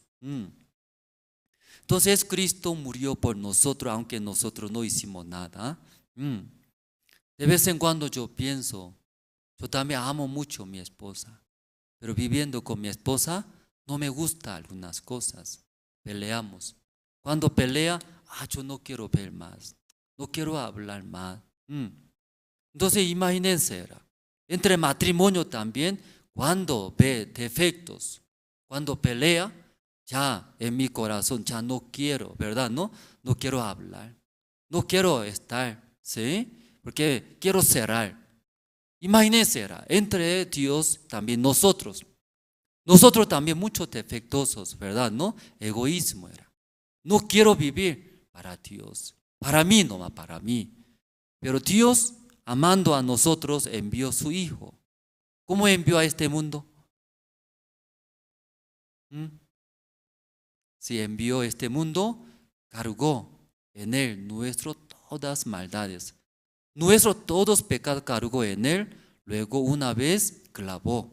Entonces Cristo murió por nosotros, aunque nosotros no hicimos nada. De vez en cuando yo pienso, yo también amo mucho a mi esposa, pero viviendo con mi esposa no me gustan algunas cosas. Peleamos. Cuando pelea, yo no quiero ver más, no quiero hablar más. Entonces imagínense, entre matrimonio también, cuando ve defectos, cuando pelea, ya en mi corazón ya no quiero, ¿verdad? No quiero hablar, no quiero estar, ¿sí? Porque quiero cerrar. Imagínense, entre Dios también nosotros también muchos defectuosos, ¿verdad? ¿No? Egoísmo era. No quiero vivir para Dios, para mí nomás, para mí. Pero Dios, amando a nosotros, envió su Hijo. ¿Cómo envió a este mundo? Si envió a este mundo, cargó en él nuestras todas maldades. Nuestros todos pecados cargó en él, luego una vez clavó,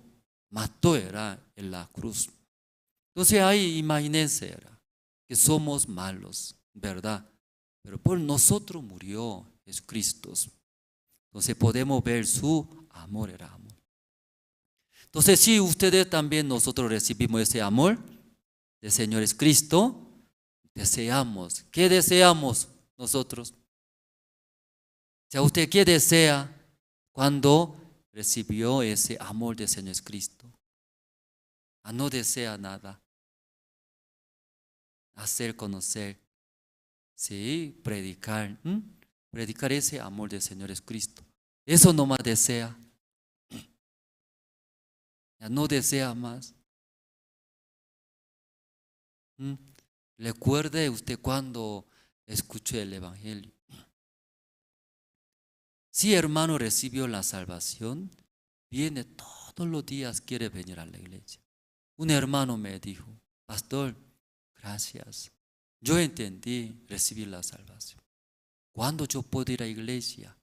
mató era en la cruz. Entonces ahí imagínense era, que somos malos, ¿verdad? Pero por nosotros murió Jesucristo. Entonces podemos ver su amor era amor. Entonces si ustedes también nosotros recibimos ese amor del Señor Cristo, deseamos. ¿Qué deseamos nosotros? Si a usted qué desea cuando recibió ese amor del Señor Jesucristo. No desea nada. Hacer conocer, sí, predicar, predicar ese amor del Señor Jesucristo. Eso nomás desea. Ya no desea más. Recuerde usted cuando escuchó el Evangelio. Si hermano recibió la salvación, viene todos los días, quiere venir a la iglesia. Un hermano me dijo, pastor, gracias. Yo entendí, recibí la salvación. ¿Cuándo yo puedo ir a la iglesia?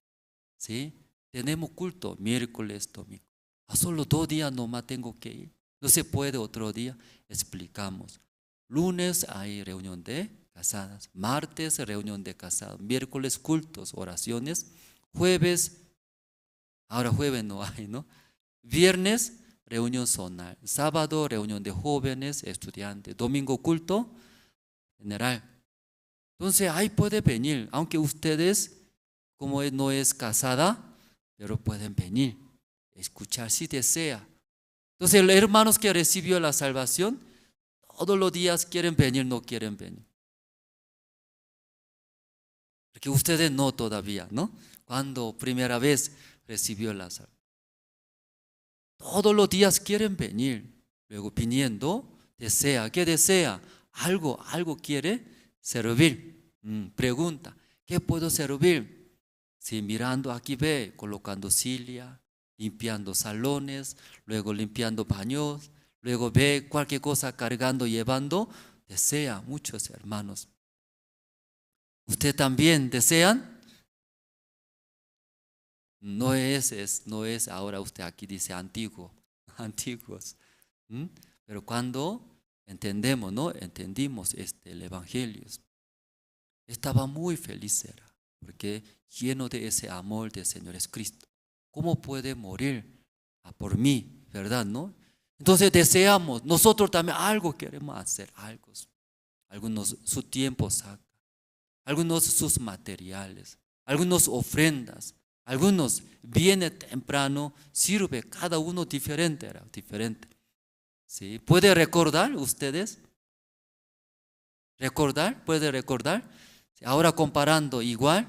¿Sí? Tenemos culto miércoles, domingo. Solo 2 días nomás tengo que ir. No se puede otro día. Explicamos. Lunes hay reunión de casadas. Martes reunión de casados. Miércoles cultos, oraciones. Jueves, ahora jueves no hay, ¿no? Viernes reunión zonal. Sábado reunión de jóvenes, estudiantes. Domingo culto general. Entonces ahí puede venir, aunque ustedes, como no es casada, pero pueden venir, escuchar si desea. Entonces los hermanos que recibió la salvación, todos los días quieren venir, no quieren venir. Porque ustedes no todavía, ¿no? Cuando primera vez recibió la salvación. Todos los días quieren venir, luego viniendo, desea, ¿qué desea? Algo quiere servir. Pregunta, ¿qué puedo servir? Si mirando aquí ve, colocando silla, limpiando salones, luego limpiando baños, luego ve cualquier cosa cargando, llevando, desea muchos hermanos. ¿Usted también desean? No es ahora usted aquí dice antiguos. Pero cuando entendemos, ¿no? Entendimos el Evangelio. Estaba muy feliz era, porque lleno de ese amor del Señor Jesucristo. ¿Cómo puede morir por mí? ¿Verdad, no? Entonces deseamos, nosotros también algo queremos hacer, algo. Algunos su tiempo saca, algunos sus materiales, algunos ofrendas, algunos viene temprano, sirve, cada uno diferente era, diferente. ¿Sí? ¿Puede recordar ustedes? ¿Recordar? ¿Puede recordar? Ahora comparando igual.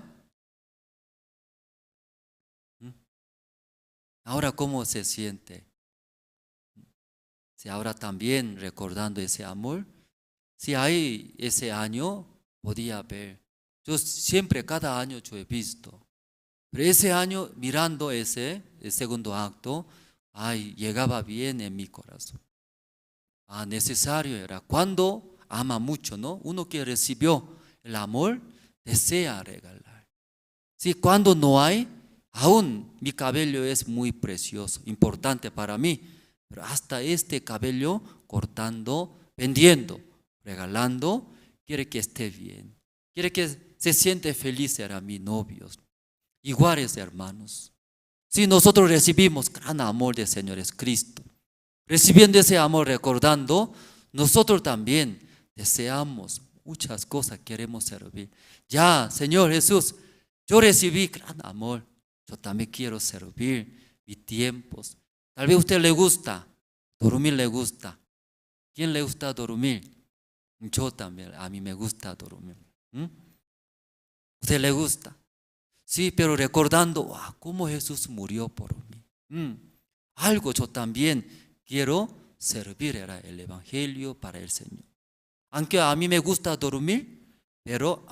Ahora cómo se siente. Si ahora también recordando ese amor. Si hay ese año podía ver. Yo siempre cada año yo he visto. Pero ese año mirando el segundo acto, llegaba bien en mi corazón. Necesario era. Cuando ama mucho, ¿no? Uno que recibió el amor desea regalar. Si cuando no hay, aún mi cabello es muy precioso, importante para mí, pero hasta este cabello cortando, vendiendo, regalando, quiere que esté bien, quiere que se siente feliz era mi novio. Iguales hermanos, si nosotros recibimos gran amor del Señor Jesucristo, recibiendo ese amor, recordando, nosotros también deseamos muchas cosas, queremos servir. Ya, Señor Jesús, yo recibí gran amor, yo también quiero servir mis tiempos. Tal vez a usted le gusta, dormir le gusta. ¿Quién le gusta dormir? Yo también, a mí me gusta dormir. ¿Usted le gusta? Sí, pero recordando, cómo Jesús murió por mí. Algo yo también quiero servir, era el Evangelio para el Señor. Aunque a mí me gusta dormir, pero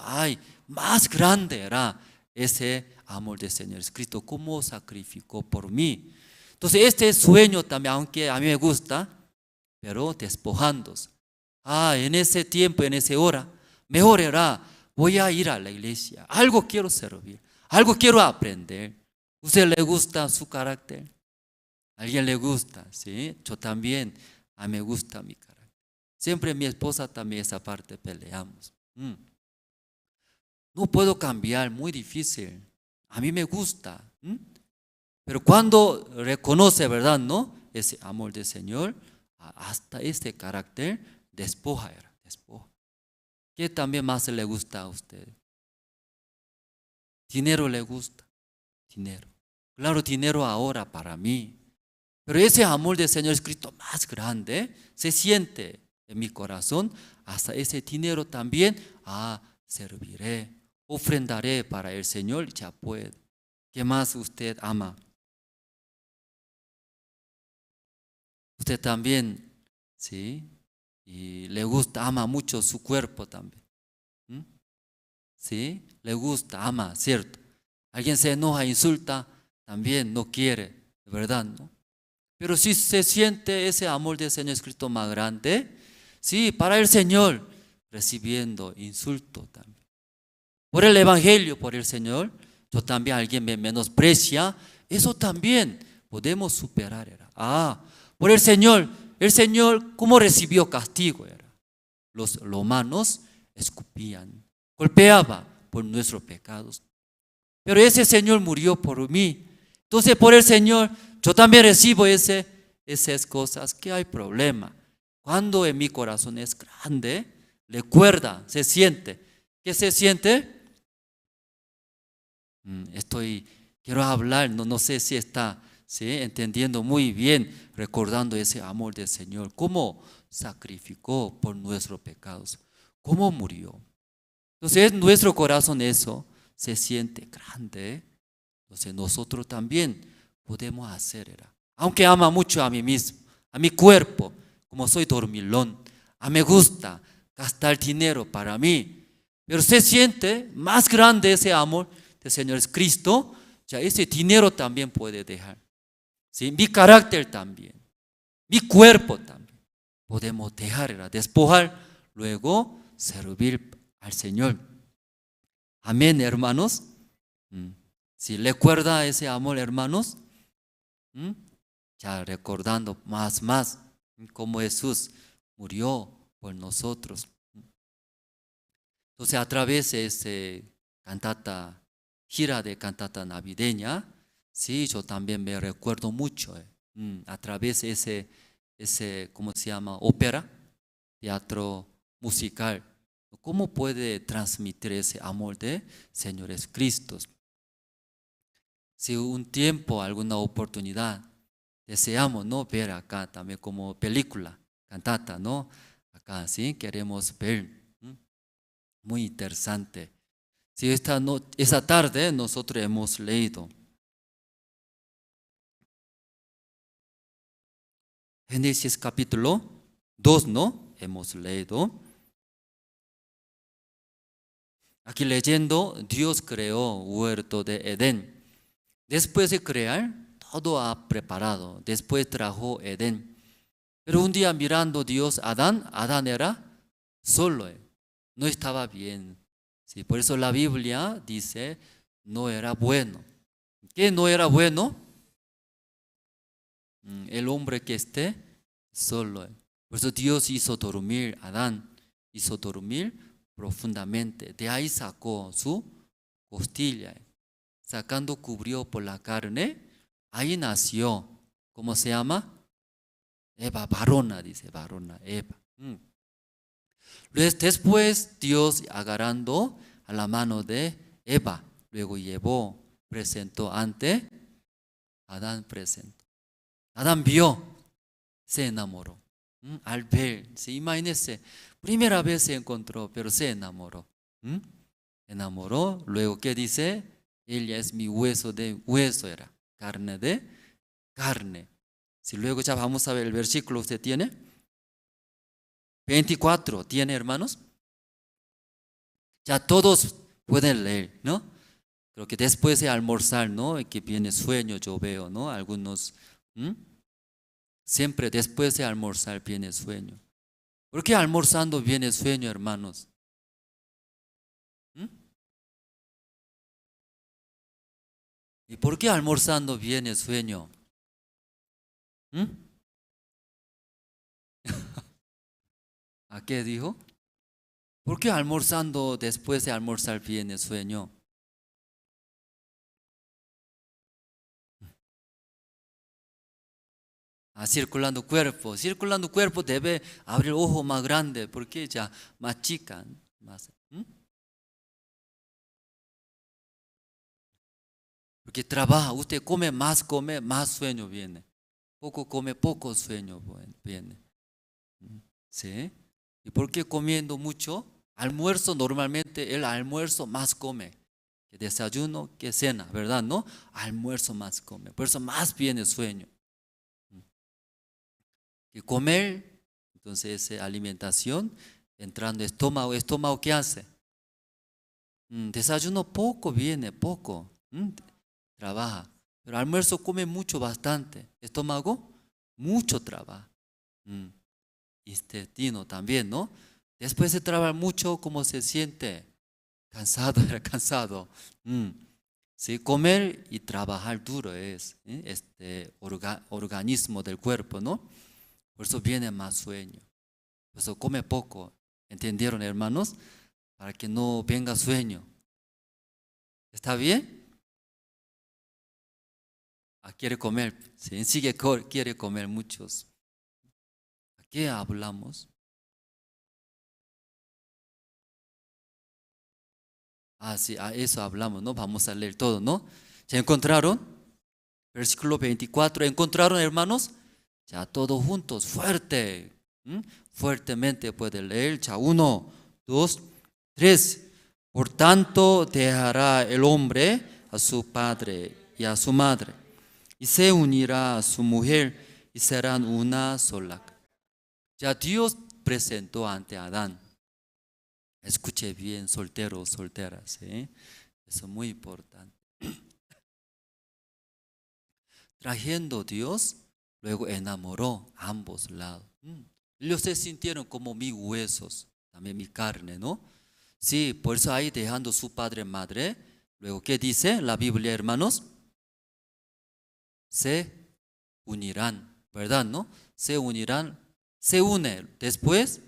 más grande era ese amor del Señor Jesucristo, cómo sacrificó por mí. Entonces este sueño también, aunque a mí me gusta, pero despojándose. En ese tiempo, en esa hora, mejor era, voy a ir a la iglesia, algo quiero servir, algo quiero aprender. ¿Usted le gusta su carácter? ¿A alguien le gusta? ¿Sí? Yo también, a mí me gusta mi carácter. Siempre mi esposa también esa parte peleamos. No puedo cambiar, muy difícil. A mí me gusta. Pero cuando reconoce, ¿verdad? ¿No? Ese amor del Señor, hasta este carácter despoja. ¿Qué también más le gusta a usted? Dinero le gusta. Dinero. Claro, dinero ahora para mí. Pero ese amor del Señor Jesucristo más grande se siente en mi corazón. Hasta ese dinero también, serviré, ofrendaré para el Señor, ya puede. ¿Qué más usted ama? Usted también, ¿sí? Y le gusta, ama mucho su cuerpo también. ¿Mm? ¿Sí? Le gusta, ama, ¿cierto? Alguien se enoja, insulta, también no quiere, ¿verdad? ¿No? Pero si se siente ese amor del Señor Jesucristo más grande, sí, para el Señor, recibiendo insulto también. Por el Evangelio, por el Señor, yo también, alguien me menosprecia, eso también podemos superar. Por el Señor, ¿cómo recibió castigo? Los romanos escupían, golpeaban por nuestros pecados. Pero ese Señor murió por mí. Entonces, por el Señor, yo también recibo esas cosas, que hay problema. Cuando en mi corazón es grande, recuerda, se siente. ¿Qué se siente? Quiero hablar, no sé si está, ¿sí?, entendiendo muy bien, recordando ese amor del Señor, cómo sacrificó por nuestros pecados, cómo murió. Entonces, en nuestro corazón eso se siente grande. Entonces, nosotros también podemos hacer. Aunque ama mucho a mí mismo, a mi cuerpo, como soy dormilón, me gusta gastar dinero para mí, pero se siente más grande ese amor del Señor Cristo, ya ese dinero también puede dejar. ¿Sí? Mi carácter también, mi cuerpo también, podemos dejar, despojar, luego servir al Señor. Amén, hermanos. Si recuerda ese amor, hermanos, ya recordando más cómo Jesús murió por nosotros. Entonces, a través de esa gira de cantata navideña, sí, yo también me recuerdo mucho. A través de ese, ¿cómo se llama? Ópera, teatro musical. ¿Cómo puede transmitir ese amor de Señor Jesucristo? Si un tiempo, alguna oportunidad, deseamos, ¿no?, ver acá también como película, cantata, ¿no? Acá sí queremos ver. Muy interesante. Si esta tarde nosotros hemos leído Génesis capítulo 2, ¿no? Hemos leído. Aquí leyendo, Dios creó huerto de Edén. Después de crear, todo ha preparado. Después trajo Edén. Pero un día mirando Dios Adán era solo. No estaba bien. Sí, por eso la Biblia dice, no era bueno. ¿Qué no era bueno? El hombre que esté solo. Por eso Dios hizo dormir, Adán hizo dormir profundamente. De ahí sacó su costilla. Sacando, cubrió por la carne. Ahí nació. ¿Cómo se llama? Eva, varona, dice, varona, Eva. Después Dios, agarrando a la mano de Eva, luego llevó, presentó ante Adán, presentó. Adán vio, se enamoró. Al ver, ¿sí? Imagínese, primera vez se encontró, pero se enamoró. Enamoró, luego ¿qué dice? Ella es mi hueso de hueso, era carne de carne. Si luego ya vamos a ver el versículo, ¿usted tiene? 24, ¿tiene, hermanos? Ya todos pueden leer, ¿no? Creo que después de almorzar, ¿no?, que viene sueño, yo veo, ¿no? Algunos, siempre después de almorzar viene sueño. ¿Por qué almorzando viene sueño, hermanos? ¿Y por qué almorzando viene sueño? ¿A qué dijo? ¿Por qué almorzando, después de almorzar viene sueño? Circulando cuerpo debe abrir el ojo más grande, porque ya más chica, más. Porque trabaja, usted come, más sueño viene. Poco come, poco sueño viene. ¿Sí? ¿Y por qué comiendo mucho? Almuerzo, normalmente el almuerzo más come. Que desayuno, que cena, ¿verdad? ¿No? Almuerzo más come. Por eso más viene sueño. Que comer, entonces alimentación, entrando estómago. ¿Estómago qué hace? Desayuno poco viene, poco. Trabaja. Pero almuerzo come mucho, bastante. Estómago, mucho trabaja. Intestino también, ¿no? Después de trabajar mucho, ¿cómo se siente? Cansado, era cansado. Sí, comer y trabajar duro es este organismo del cuerpo, ¿no? Por eso viene más sueño. Por eso come poco. ¿Entendieron, hermanos? Para que no venga sueño. ¿Está bien? Quiere comer, ¿sí? Quiere comer muchos. ¿A qué hablamos? Sí, a eso hablamos, ¿no? Vamos a leer todo, ¿no? ¿Ya encontraron? Versículo 24. ¿Encontraron, hermanos? Ya todos juntos, fuerte. Fuertemente puede leer. Ya 1, 2, 3. Por tanto, dejará el hombre a su padre y a su madre, y se unirá a su mujer, y serán una sola. Ya Dios presentó ante Adán. Escuche bien, solteros, solteras, ¿eh? Eso es muy importante. Trayendo Dios, luego enamoró a ambos lados. Ellos se sintieron como mis huesos, también mi carne, ¿no? Sí, por eso ahí dejando su padre y madre. Luego, ¿qué dice la Biblia, hermanos? Se unirán, ¿verdad, no? Se unirán, se une. Después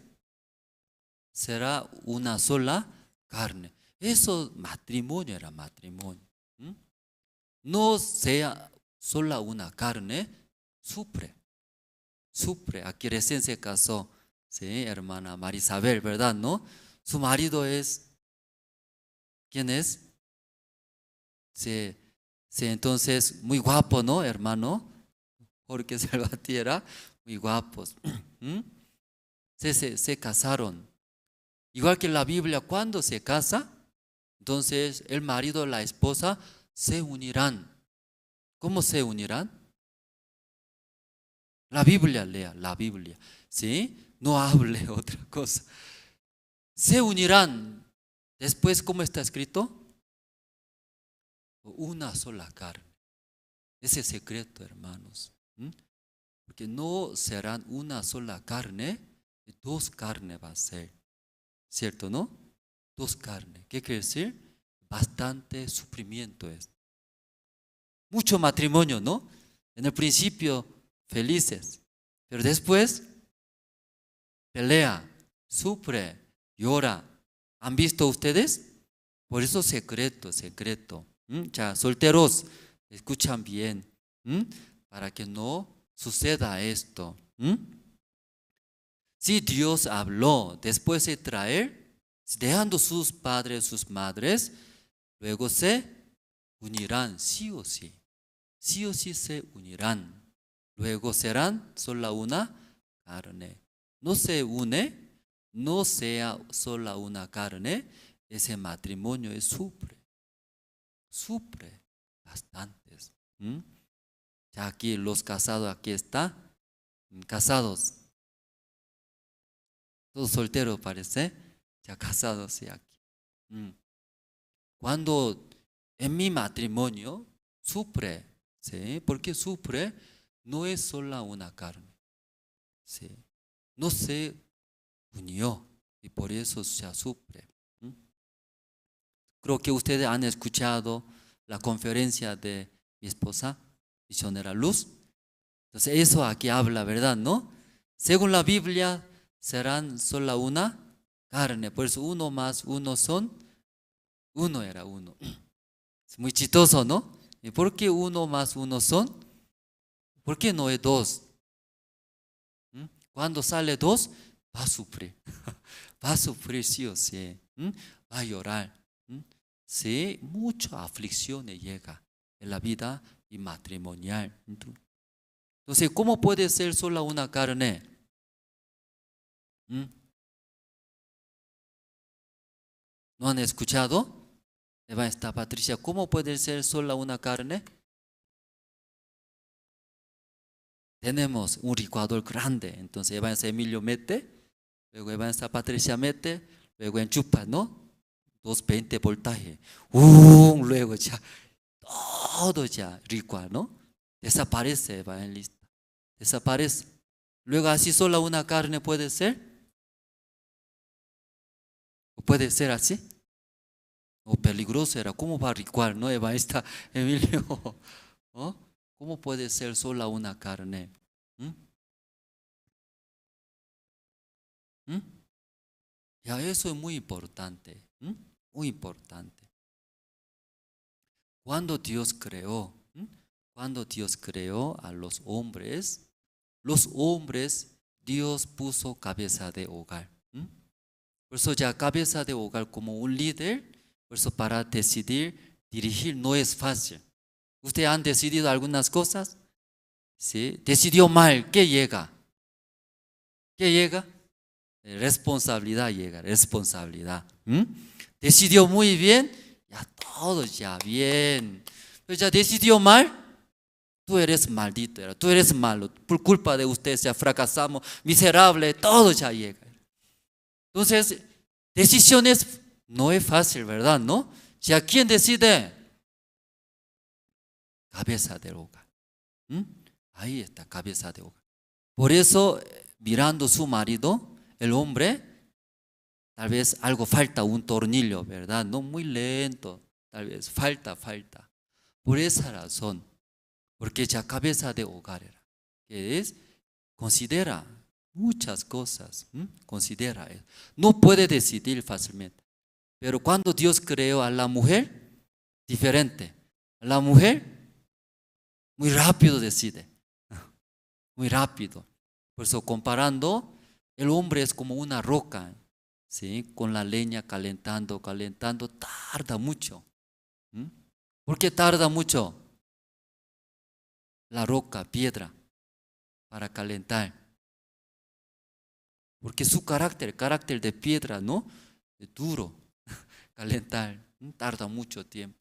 será una sola carne. Eso matrimonio era matrimonio. No sea sola una carne, sufre. Aquí recién se casó, sí, hermana Marisabel, ¿verdad, no? Su marido es, ¿quién es? Sí, entonces muy guapo, ¿no, hermano? Jorge Salvatierra, muy guapos. Se casaron. Igual que la Biblia, cuando se casa, entonces el marido y la esposa se unirán. ¿Cómo se unirán? La Biblia, lea la Biblia. ¿Sí? No hable otra cosa. Se unirán. Después, ¿cómo está escrito? Una sola carne. Ese es secreto, hermanos. Porque no serán una sola carne, dos carnes va a ser. ¿Cierto, no? Dos carnes. ¿Qué quiere decir? Bastante sufrimiento es. Mucho matrimonio, ¿no? En el principio, felices. Pero después, pelea, sufre, llora. ¿Han visto ustedes? Por eso secreto. Ya, solteros, escuchan bien. Para que no suceda esto. Si Dios habló después de traer, dejando sus padres, sus madres, luego se unirán, sí o sí. Sí o sí se unirán. Luego serán solo una carne. No se une, no sea solo una carne, ese matrimonio es sufre bastantes. Ya aquí los casados, aquí está, casados. Todo soltero parece, ya casados sí aquí. Cuando en mi matrimonio sufre, ¿sí? ¿Por qué sufre? No es solo una carne, ¿sí? No se unió y por eso se sufre. Creo que ustedes han escuchado la conferencia de mi esposa, misionera Luz. Entonces eso aquí habla, ¿verdad? ¿No? Según la Biblia serán solo una carne, por eso uno más uno son, uno era uno. Es muy chistoso, ¿no? ¿Y por qué uno más uno son? ¿Por qué no es dos? Cuando sale dos, va a sufrir. Va a sufrir sí o sí. Va a llorar. Sí, mucha aflicción le llega. en la vida y matrimonial. Entonces, ¿cómo puede ser sola una carne? ¿Mm? ¿No han escuchado? Esta Patricia, ¿cómo puede ser sola una carne? Tenemos un licuador grande, entonces Evangelista Emilio mete, luego Evangelista Patricia mete, luego enchufa, ¿no? 220 voltaje, luego ya, todo ya licua, ¿no? Desaparece Evangelista, desaparece. Luego así sola una carne puede ser, ¿o puede ser así? O peligroso era, ¿cómo va a licuar, no? Evangelista Emilio, ¿oh? ¿Cómo puede ser sola una carne? ¿Mm? ¿Mm? Ya eso es muy importante, ¿Mm? Muy importante. Cuando Dios creó, cuando Dios creó a los hombres, Dios puso cabeza de hogar. Por eso ya cabeza de hogar como un líder, por eso para decidir, dirigir no es fácil. ¿Ustedes han decidido algunas cosas? ¿Sí? Decidió mal, ¿qué llega? ¿Qué llega? Responsabilidad llega, responsabilidad. Decidió muy bien, ya todo ya bien. Pero ya decidió mal, tú eres maldito, tú eres malo, por culpa de usted ya fracasamos, miserable, todo ya llega. Entonces, decisiones no es fácil, ¿verdad? ¿No? ¿Ya quién decide? Cabeza del hogar. Ahí está, cabeza de hogar. Por eso, mirando su marido, el hombre, tal vez algo falta, un tornillo, ¿verdad? No muy lento, tal vez falta. Por esa razón, porque ya cabeza de hogar era, que es, considera muchas cosas, considera eso. No puede decidir fácilmente. Pero cuando Dios creó a la mujer, diferente. La mujer muy rápido decide, muy rápido. Por eso comparando, el hombre es como una roca, ¿sí? Con la leña calentando, tarda mucho. ¿Por qué tarda mucho? La roca, piedra, para calentar. Porque su carácter de piedra, ¿no? Es duro, calentar, tarda mucho tiempo.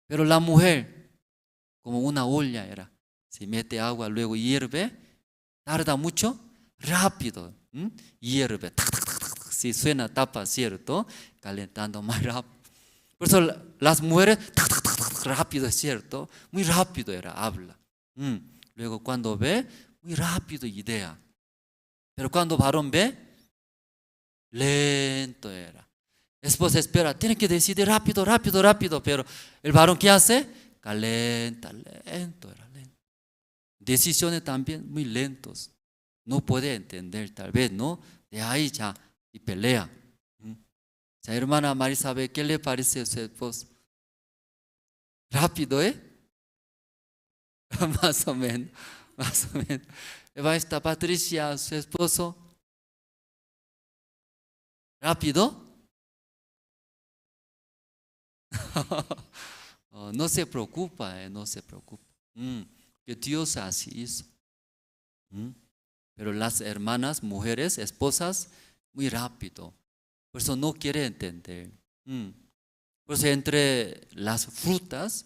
Pero la mujer, como una olla era, se mete agua, luego hierve, tarda mucho, rápido, hierve, si suena tapa, ¿cierto? Calentando más rápido. Por eso las mujeres, rápido, ¿cierto? Muy rápido era, habla. Luego cuando ve, muy rápido idea. Pero cuando varón ve, lento era. Esposa espera, tiene que decidir rápido, pero el varón ¿qué hace? Calenta, lento era, lento. Decisiones también muy lentos. No puede entender, tal vez, ¿no? De ahí ya, y pelea. Ya, hermana Marisabel, ¿qué le parece a su esposo? Rápido, ¿eh? Más o menos. Esta Patricia, su esposo. ¿Rápido? No se preocupa, no se preocupa. Que Dios así hizo. Pero las hermanas, mujeres, esposas, muy rápido. Por eso no quiere entender. Por eso entre las frutas,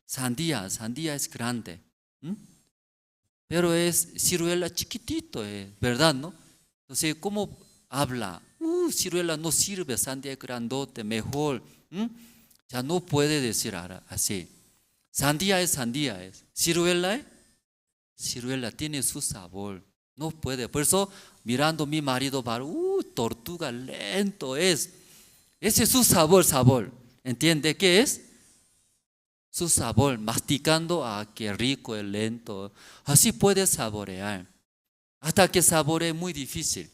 sandía es grande. Pero es ciruela chiquitito, ¿verdad? ¿No? Entonces, ¿cómo habla? Ciruela no sirve, sandía es grandote, mejor. Ya no puede decir así. Sandía es. Ciruela tiene su sabor. No puede. Por eso, mirando a mi marido, tortuga lento es. Ese es su sabor. ¿Entiende qué es? Su sabor, masticando, qué rico es lento. Así puede saborear. Hasta que saboree muy difícil.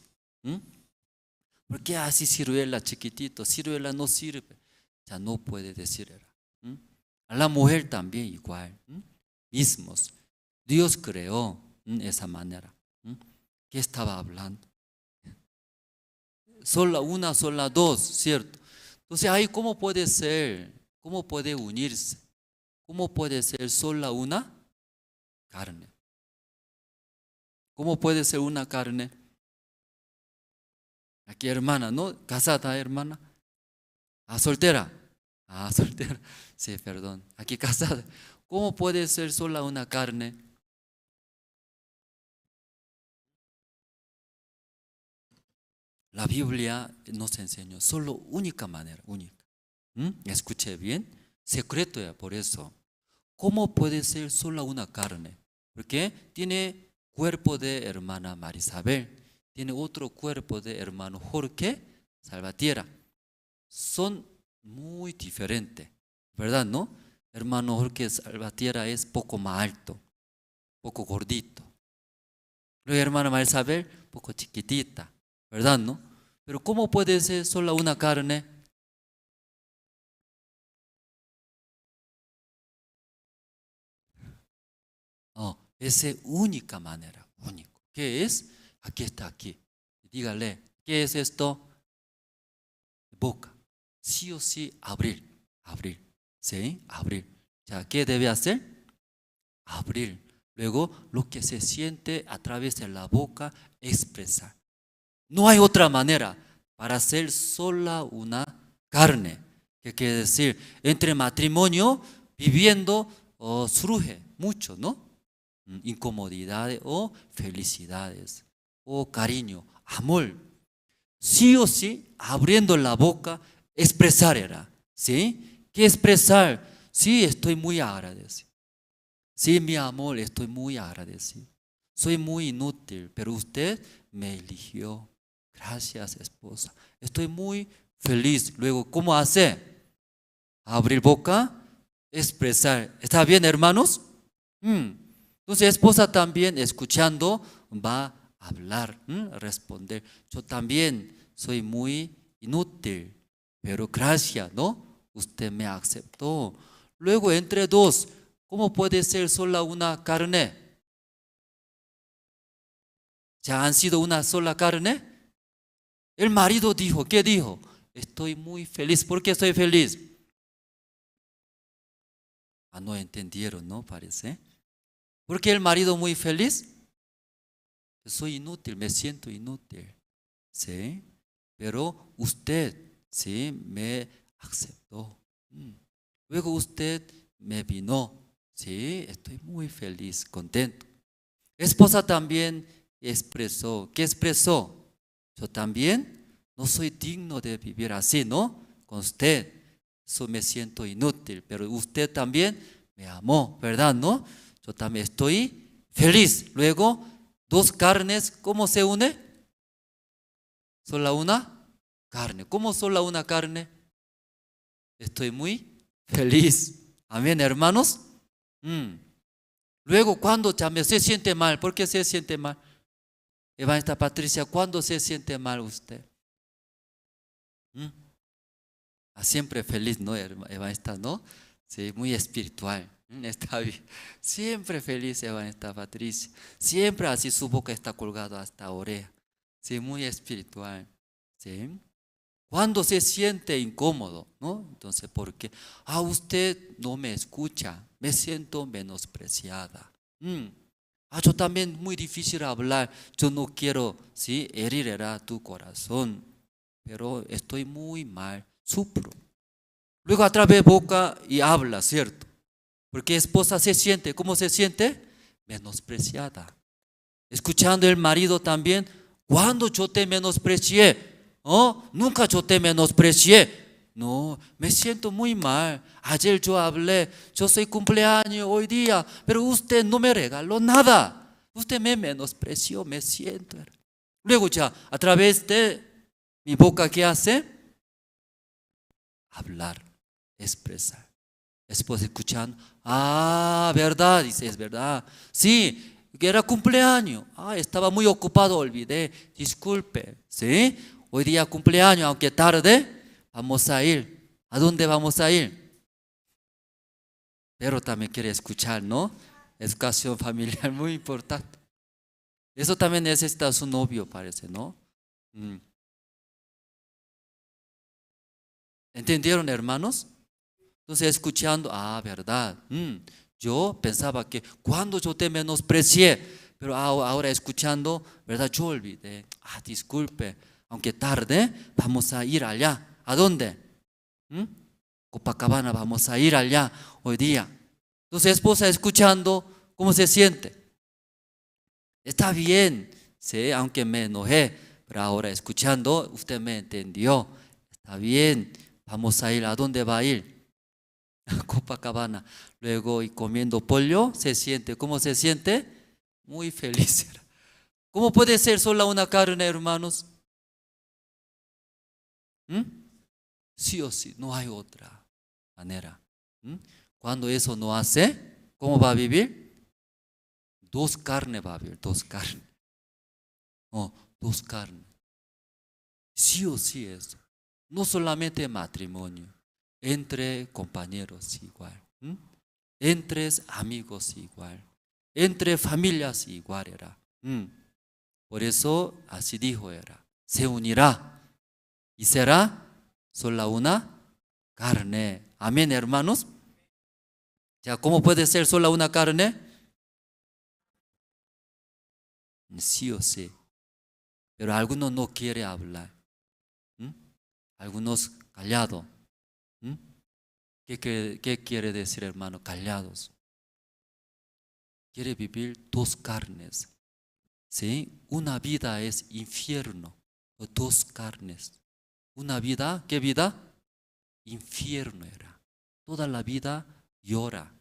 Porque así ciruela chiquitito, ciruela no sirve. Ya no puede decir. A la mujer también igual. Mismos. Dios creó esa manera. ¿Qué estaba hablando? Sola una, sola dos, ¿cierto? Entonces ahí cómo puede ser, cómo puede unirse. ¿Cómo puede ser sola una carne? ¿Cómo puede ser una carne? Aquí hermana, ¿no? Casada, hermana. Ah, soltera. Ah, soltera. Sí, perdón. Aquí casada. ¿Cómo puede ser sola una carne? La Biblia nos enseñó solo única manera, única. Escuche bien, secreto ya por eso. ¿Cómo puede ser sola una carne? Porque tiene cuerpo de hermana Marisabel, tiene otro cuerpo de hermano Jorge Salvatierra. Son muy diferentes, ¿verdad, no? Hermano Jorge Salvatierra es poco más alto, poco gordito. Luego hermana Marisabel, poco chiquitita, ¿verdad, no? Pero ¿cómo puede ser sola una carne? Oh, esa es única manera, único. ¿Qué es? Aquí está, aquí. Dígale, ¿qué es esto? Boca. Sí o sí, abrir, abrir. ¿Sí? Abrir. Ya, ¿qué debe hacer? Abrir. Luego, lo que se siente a través de la boca, expresar. No hay otra manera para hacer sola una carne. ¿Qué quiere decir? Entre matrimonio, viviendo, surge mucho, ¿no? Incomodidades o felicidades o cariño, amor. Sí o sí, abriendo la boca, expresar era. ¿Sí? ¿Qué expresar? Sí, estoy muy agradecido. Sí, mi amor, estoy muy agradecido. Soy muy inútil, pero usted me eligió. Gracias, esposa. Estoy muy feliz. Luego, ¿cómo hace? Abrir boca, expresar. ¿Está bien, hermanos? Entonces, esposa también, escuchando, va a hablar, responder. Yo también soy muy inútil, pero gracias, ¿no? Usted me aceptó. Luego, entre dos, ¿cómo puede ser sola una carne? ¿Ya han sido una sola carne? El marido dijo, ¿qué dijo? Estoy muy feliz. ¿Por qué estoy feliz? Ah, no entendieron, ¿no? Parece. ¿Por qué el marido muy feliz? Soy inútil, me siento inútil. ¿Sí? Pero usted, ¿sí? Me aceptó. Luego usted me vino. Sí, estoy muy feliz, contento. Esposa también expresó. ¿Qué expresó? Yo también no soy digno de vivir así, ¿no? Con usted. Eso me siento inútil, pero usted también me amó, ¿verdad, no? Yo también estoy feliz. Luego, dos carnes, ¿cómo se une? Sola una carne. ¿Cómo sola una carne? Estoy muy feliz. Amén, hermanos. Luego, cuando también se siente mal, ¿por qué se siente mal? Evangelista Patricia, ¿cuándo se siente mal usted? Siempre feliz, ¿no, Evangelista, no? Sí, muy espiritual. Está bien. Siempre feliz, Evangelista Patricia. Siempre así su boca está colgada hasta la oreja. Sí, muy espiritual. Sí. Cuando se siente incómodo, ¿no? Entonces, ¿por qué? Usted no me escucha, me siento menospreciada. Yo también muy difícil hablar, yo no quiero, ¿sí? Herir tu corazón, pero estoy muy mal, sufro. Luego a través de boca y habla, ¿cierto? Porque esposa se siente, ¿cómo se siente? Menospreciada. Escuchando el marido también, cuando yo te menosprecié, nunca yo te menosprecié. No, me siento muy mal. Ayer yo hablé, yo soy cumpleaños hoy día, pero usted no me regaló nada. Usted me menospreció, me siento. Luego ya, a través de mi boca, ¿qué hace? Hablar, expresar. Después escuchando, verdad, dice, es verdad. Sí, que era cumpleaños. Estaba muy ocupado, olvidé. Disculpe, ¿sí? Hoy día cumpleaños, aunque tarde, vamos a ir. ¿A dónde vamos a ir? Pero también quiere escuchar, ¿no? Educación familiar, muy importante. Eso también necesita su novio, parece, ¿no? ¿Entendieron, hermanos? Entonces escuchando, verdad. Yo pensaba que cuando yo te menosprecié, pero ahora escuchando, verdad, yo olvidé. Disculpe, aunque tarde, vamos a ir allá. ¿A dónde? Copacabana, vamos a ir allá hoy día. Entonces esposa escuchando, ¿cómo se siente? Está bien, sí, aunque me enojé, pero ahora escuchando, usted me entendió. Está bien, vamos a ir. ¿A dónde va a ir? A Copacabana. Luego, y comiendo pollo, se siente. ¿Cómo se siente? Muy feliz. ¿Cómo puede ser sola una carne, hermanos? Sí o sí, no hay otra manera. Cuando eso no hace, ¿cómo va a vivir? Dos carnes va a vivir, dos carnes. Dos carnes. Sí o sí eso. No solamente matrimonio, entre compañeros igual, entre amigos igual, entre familias igual era. Por eso así dijo era, se unirá y será sola una carne. Amén, hermanos. Ya, ¿cómo puede ser sola una carne? Sí o sí. Pero algunos no quieren hablar. Algunos callados. ¿Qué quiere decir, hermano? Callados. Quiere vivir dos carnes. ¿Sí? Una vida es infierno. Dos carnes. Una vida, ¿qué vida? Infierno era. Toda la vida llora,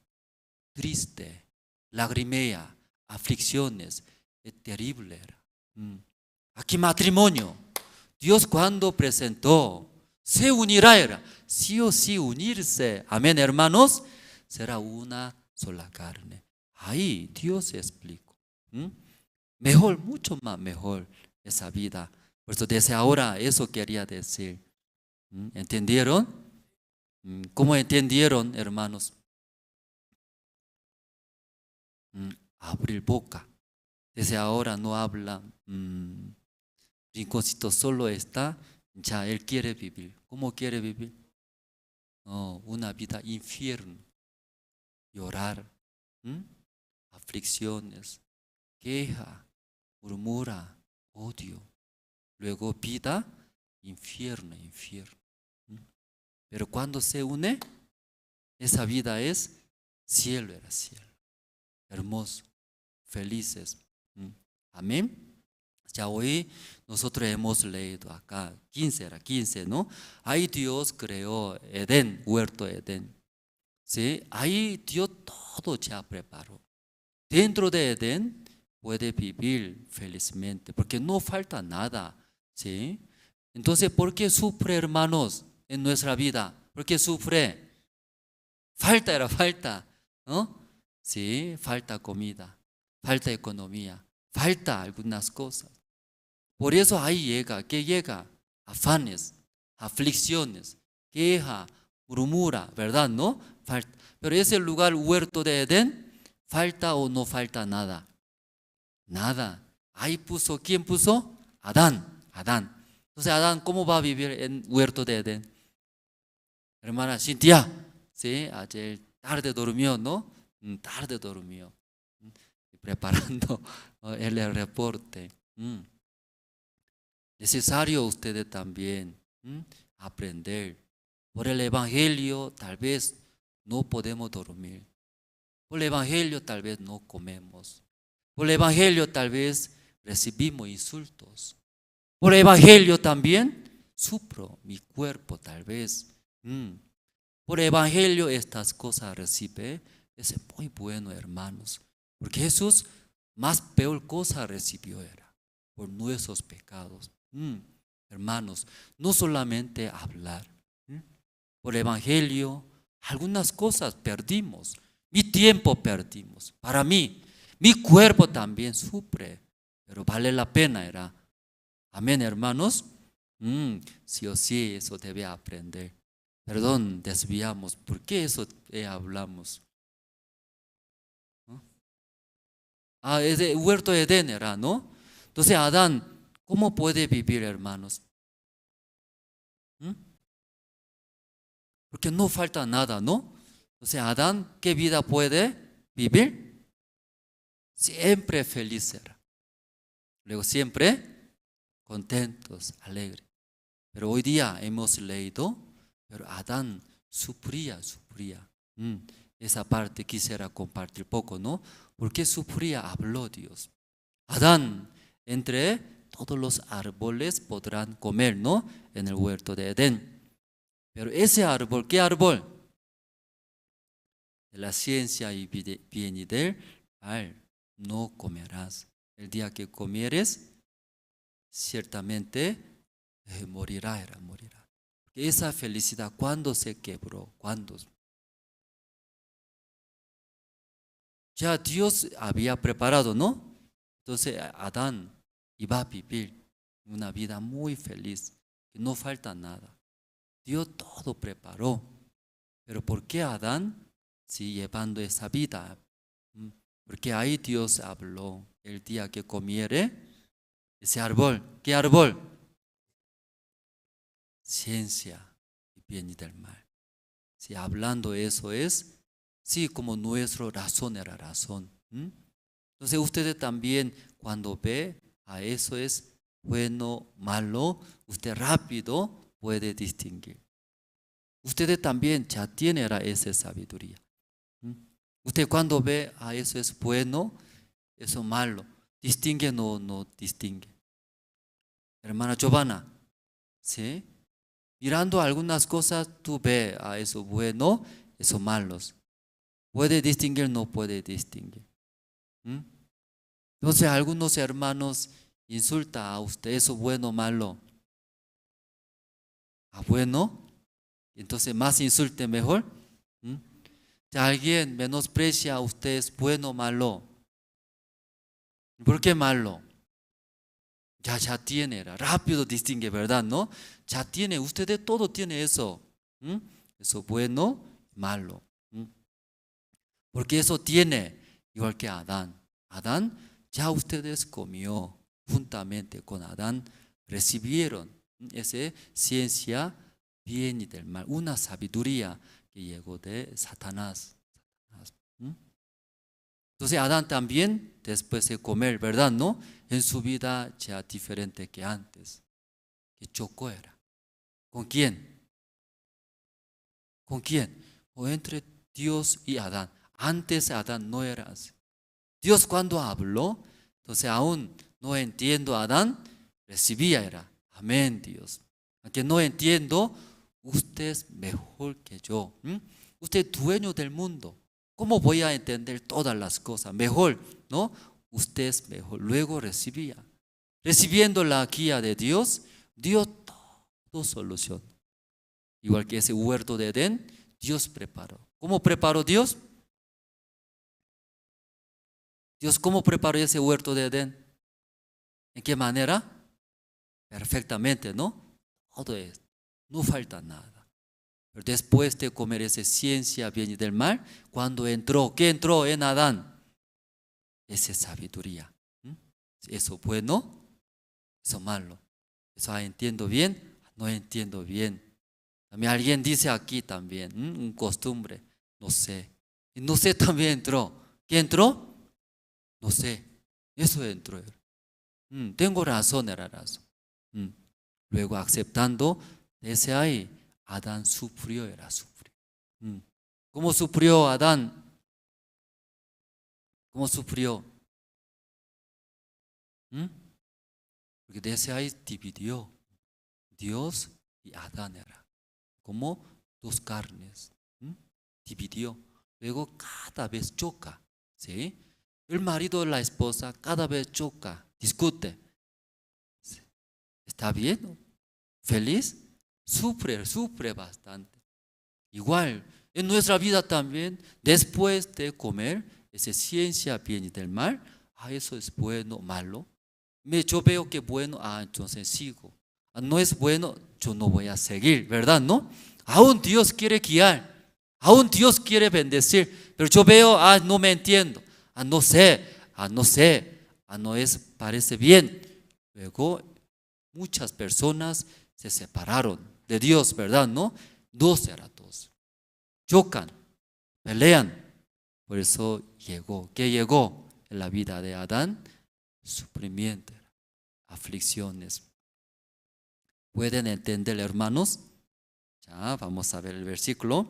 triste, lagrimea, aflicciones. Es terrible era. Aquí matrimonio. Dios cuando presentó, se unirá era. Sí o sí unirse. Amén, hermanos. Será una sola carne. Ahí Dios explicó. Mejor, mucho más mejor esa vida. Por eso desde ahora eso quería decir. ¿Entendieron? ¿Cómo entendieron, hermanos? Abrir boca. Desde ahora no habla. Rinconcito solo está. Ya él quiere vivir. ¿Cómo quiere vivir? Una vida infierno. Llorar. Aflicciones. Queja. Murmura. Odio. Luego vida. Infierno. Pero cuando se une, esa vida es cielo, era cielo. Hermoso, felices. Amén. Ya hoy nosotros hemos leído acá, 15 era 15, ¿no? Ahí Dios creó Edén, huerto Edén. ¿Sí? Ahí Dios todo ya preparó. Dentro de Edén puede vivir felizmente, porque no falta nada. ¿Sí? Entonces, ¿por qué sufre, hermanos, en nuestra vida? ¿Por qué sufre? Falta, ¿no? Sí, falta comida, falta economía, falta algunas cosas. Por eso ahí llega, ¿qué llega? Afanes, aflicciones, queja, murmura, ¿verdad? ¿No? Falta. Pero ese lugar, huerto de Edén, ¿falta o no falta nada? Nada. Ahí puso, ¿quién puso? Adán. Entonces, Adán, ¿cómo va a vivir en huerto de Edén? Hermana Cintia, ¿sí? Ayer tarde durmió, ¿no? Tarde durmió. Preparando el reporte. Necesario ustedes también aprender. Por el Evangelio tal vez no podemos dormir. Por el Evangelio tal vez no comemos. Por el Evangelio tal vez recibimos insultos. Por el Evangelio también sufro mi cuerpo tal vez. Por el Evangelio estas cosas recibe. Es muy bueno, hermanos. Porque Jesús más peor cosa recibió era por nuestros pecados. Hermanos, no solamente hablar. Por el Evangelio algunas cosas perdimos. Mi tiempo perdimos. Para mí, mi cuerpo también sufre. Pero vale la pena era. Amén, hermanos. Sí o sí, eso debe aprender. Perdón, desviamos. ¿Por qué eso hablamos? Es el huerto de Edén era, ¿no? Entonces Adán, ¿cómo puede vivir, hermanos? porque no falta nada, ¿no? Entonces Adán, ¿qué vida puede vivir? Siempre feliz era. Luego siempre contentos, alegres. Pero hoy día hemos leído, pero Adán sufría. Esa parte quisiera compartir poco, ¿no? ¿Por qué sufría? Habló Dios. Adán, entre todos los árboles podrán comer, ¿no? En el huerto de Edén. Pero ese árbol, ¿qué árbol? De la ciencia y bien y del mal, no comerás. El día que comieres, ciertamente morirá. Esa felicidad, ¿cuándo se quebró? ¿Cuándo? Ya Dios había preparado, ¿no? Entonces Adán iba a vivir una vida muy feliz, que no falta nada. Dios todo preparó. Pero ¿por qué Adán sigue llevando esa vida? Porque ahí Dios habló el día que comiere ese árbol. ¿Qué árbol? Ciencia y bien y del mal. Si hablando eso es, sí, como nuestra razón era razón. Entonces ustedes también cuando ve a eso es bueno, malo, usted rápido puede distinguir. Ustedes también ya tienen esa sabiduría. Usted cuando ve a eso es bueno, eso malo, distingue o no distingue. Hermana Giovanna, ¿sí? Mirando algunas cosas, tú ves a eso bueno, eso malos. ¿Puede distinguir? No puede distinguir. Entonces algunos hermanos insultan a usted, eso bueno o malo. ¿Ah, bueno? Entonces más insulte mejor. Si alguien menosprecia a usted, ¿es bueno o malo? ¿Por qué malo? Ya tiene, rápido distingue, ¿verdad? ¿No? Ya tiene, ustedes todo tiene eso. Eso bueno, malo. Porque eso tiene, igual que Adán. Adán, ya ustedes comió juntamente con Adán, recibieron esa ciencia bien y del mal, una sabiduría que llegó de Satanás. Entonces Adán también, después de comer, ¿verdad? ¿No? En su vida ya diferente que antes. Que chocó era. ¿Con quién? ¿Con quién? O entre Dios y Adán. Antes Adán no era así. Dios cuando habló, entonces aún no entiendo a Adán, recibía era. Amén, Dios. Aunque no entiendo, usted es mejor que yo. Usted es dueño del mundo. ¿Cómo voy a entender todas las cosas? Mejor, ¿no? Usted es mejor. Luego recibía. Recibiendo la guía de Dios, Dios todo solución. Igual que ese huerto de Edén, Dios preparó. ¿Cómo preparó Dios? Dios, ¿cómo preparó ese huerto de Edén? ¿En qué manera? Perfectamente, ¿no? Todo es. No falta nada. Pero después de comer esa ciencia bien y del mal, cuando entró, ¿qué entró en Adán? Esa sabiduría. Eso bueno, eso malo. Eso entiendo bien, no entiendo bien. También alguien dice aquí también, un costumbre, no sé. Y no sé también entró. ¿Qué entró? No sé. Eso entró. Tengo razón, era razón. Luego aceptando, ese ahí, Adán sufrió, era sufrir. ¿Cómo sufrió Adán? ¿Cómo sufrió? Porque desde ahí dividió Dios y Adán era como dos carnes. Dividió. Luego cada vez choca. ¿Sí? El marido y la esposa cada vez choca, discute. ¿Está bien? ¿Feliz? Sufre bastante. Igual, en nuestra vida también, después de comer, esa ciencia bien y del mal, eso es bueno, malo. Yo veo que bueno, entonces sigo. No es bueno, yo no voy a seguir, ¿verdad? ¿No? Aún Dios quiere guiar, aún Dios quiere bendecir, pero yo veo, no me entiendo, no sé, no es, parece bien. Luego, muchas personas se separaron de Dios, ¿verdad? ¿No? Dos era dos. chocan, pelean. Por eso llegó. ¿Qué llegó en la vida de Adán? Sufrimiento, aflicciones. ¿Pueden entender, hermanos? Ya, vamos a ver el versículo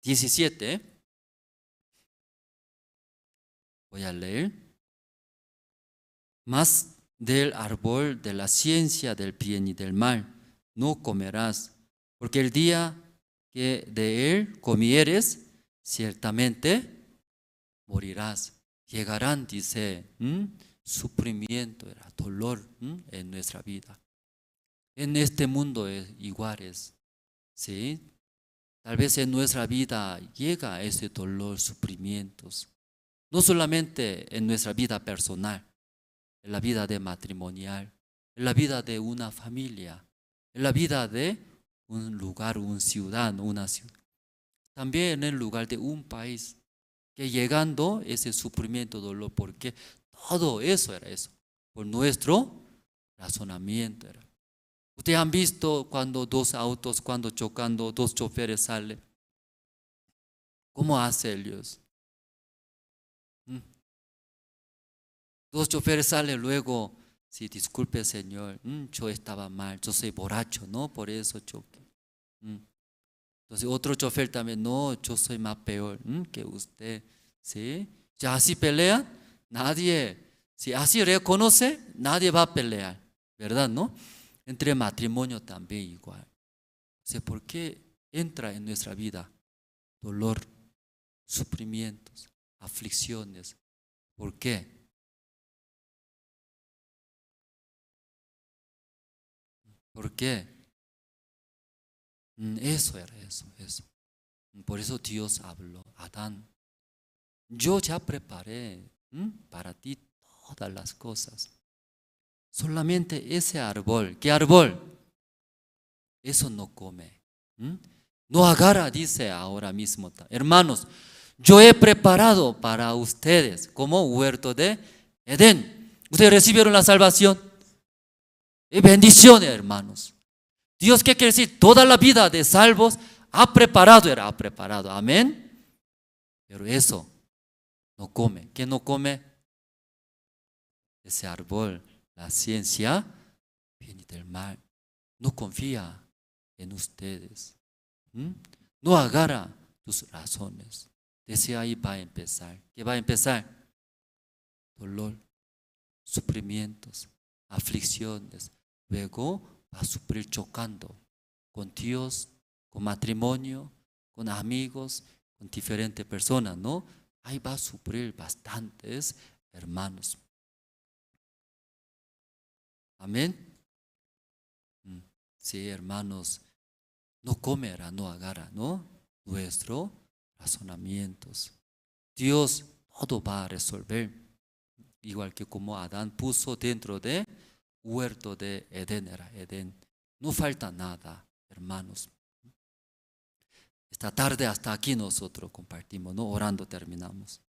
17. Voy a leer. Mas del árbol de la ciencia del bien y del mal no comerás, porque el día que de él comieres, ciertamente morirás. Llegarán, dice, sufrimiento, dolor en nuestra vida. En este mundo es iguales, ¿sí? Tal vez en nuestra vida llega ese dolor, sufrimientos. No solamente en nuestra vida personal, en la vida de matrimonial, en la vida de una familia, en la vida de un lugar, una ciudad. También en el lugar de un país, que llegando ese sufrimiento, dolor, porque todo eso era eso, por nuestro razonamiento era. Ustedes han visto cuando dos autos, cuando chocando, dos choferes salen. ¿Cómo hace ellos? Dos choferes salen luego, sí, disculpe señor, yo estaba mal, yo soy borracho, ¿no? Por eso choqué. Entonces otro chofer también, no, yo soy más peor que usted, ¿sí? Ya así pelean, nadie, si así reconoce, nadie va a pelear, ¿verdad, no? Entre matrimonio también igual. O ¿por qué entra en nuestra vida dolor, sufrimientos, aflicciones? ¿Por qué? ¿Por qué? Eso era eso. Por eso Dios habló, Adán, yo ya preparé para ti todas las cosas. Solamente ese árbol, ¿qué árbol? Eso no come. No agarra, dice ahora mismo. Hermanos, yo he preparado para ustedes como huerto de Edén. Ustedes recibieron la salvación. Y bendiciones, hermanos. Dios, ¿qué quiere decir? Toda la vida de salvos ha preparado. Amén. Pero eso no come. ¿Qué no come? Ese árbol, la ciencia, bien y del mal. No confía en ustedes. No agarra tus razones. Desde ahí va a empezar. ¿Qué va a empezar? Dolor, sufrimientos, aflicciones. Luego va a sufrir chocando con Dios, con matrimonio, con amigos, con diferentes personas, ¿no? Ahí va a sufrir bastantes hermanos. Amén. Sí, hermanos, no comerá, no agarra, ¿no? Nuestros razonamientos. Dios todo va a resolver. Igual que como Adán puso dentro de huerto de Edén, era Edén. No falta nada, hermanos. Esta tarde hasta aquí nosotros compartimos, ¿no? Orando terminamos.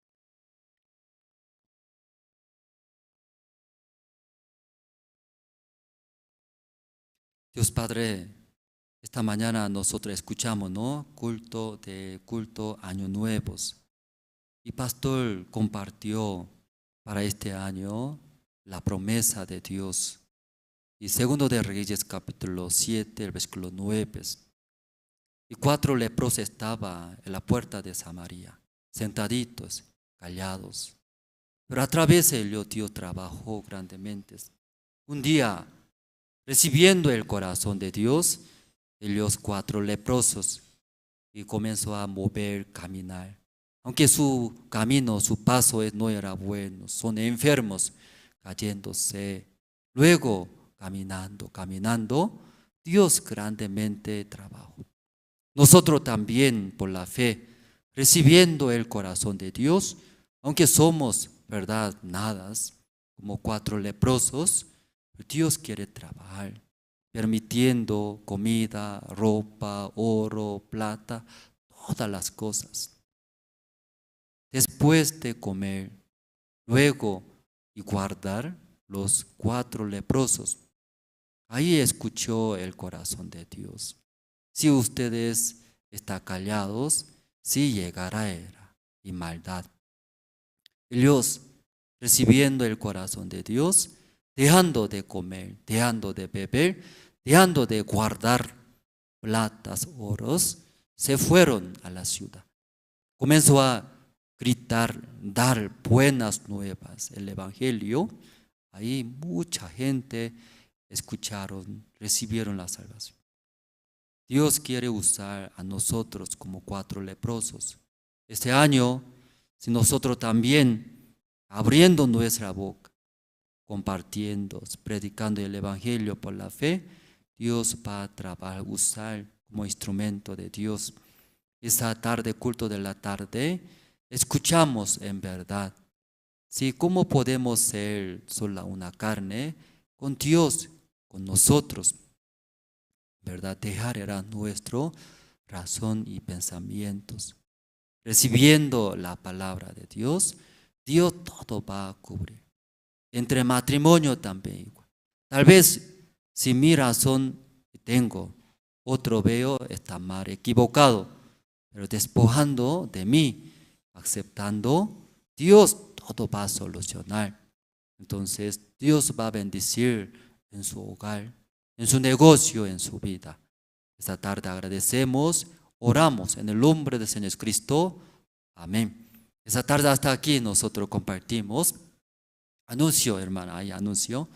Dios Padre, esta mañana nosotros escuchamos, ¿no? Culto Año Nuevos. Y pastor compartió para este año la promesa de Dios. Y segundo de Reyes capítulo 7, el versículo 9. Y 4 leprosos estaban en la puerta de Samaria, sentaditos, callados. Pero a través de ellos Dios trabajó grandemente. Un día, recibiendo el corazón de Dios, ellos 4 leprosos y comenzó a mover, caminar. Aunque su camino, su paso no era bueno, son enfermos, cayéndose. Luego, caminando, Dios grandemente trabajó. Nosotros también, por la fe, recibiendo el corazón de Dios, aunque somos, verdad, nadas, como 4 leprosos, Dios quiere trabajar, permitiendo comida, ropa, oro, plata, todas las cosas. Después de comer, luego y guardar los 4 leprosos, ahí escuchó el corazón de Dios. Si ustedes está callados, sí llegará era y maldad. Ellos recibiendo el corazón de Dios, dejando de comer, dejando de beber, dejando de guardar platas, oros, se fueron a la ciudad. Comenzó a gritar, dar buenas nuevas, el evangelio. Ahí mucha gente escucharon, recibieron la salvación. Dios quiere usar a nosotros como 4 leprosos. Este año, si nosotros también, abriendo nuestra boca, compartiendo, predicando el evangelio por la fe, Dios va a trabajar, usar como instrumento de Dios. Esta tarde, culto de la tarde, escuchamos en verdad. ¿Sí? ¿Cómo podemos ser sola una carne con Dios, con nosotros? ¿Verdad? Dejar era nuestro razón y pensamientos. Recibiendo la palabra de Dios, Dios todo va a cubrir. Entre matrimonio también igual. Tal vez si mi razón tengo, otro veo está mal, equivocado, pero despojando de mí, aceptando, Dios todo va a solucionar. Entonces Dios va a bendecir en su hogar, en su negocio, en su vida. Esta tarde agradecemos, oramos en el nombre del Señor Jesucristo. Amén. Esta tarde hasta aquí nosotros compartimos. Anuncio, hermana, hay anuncio.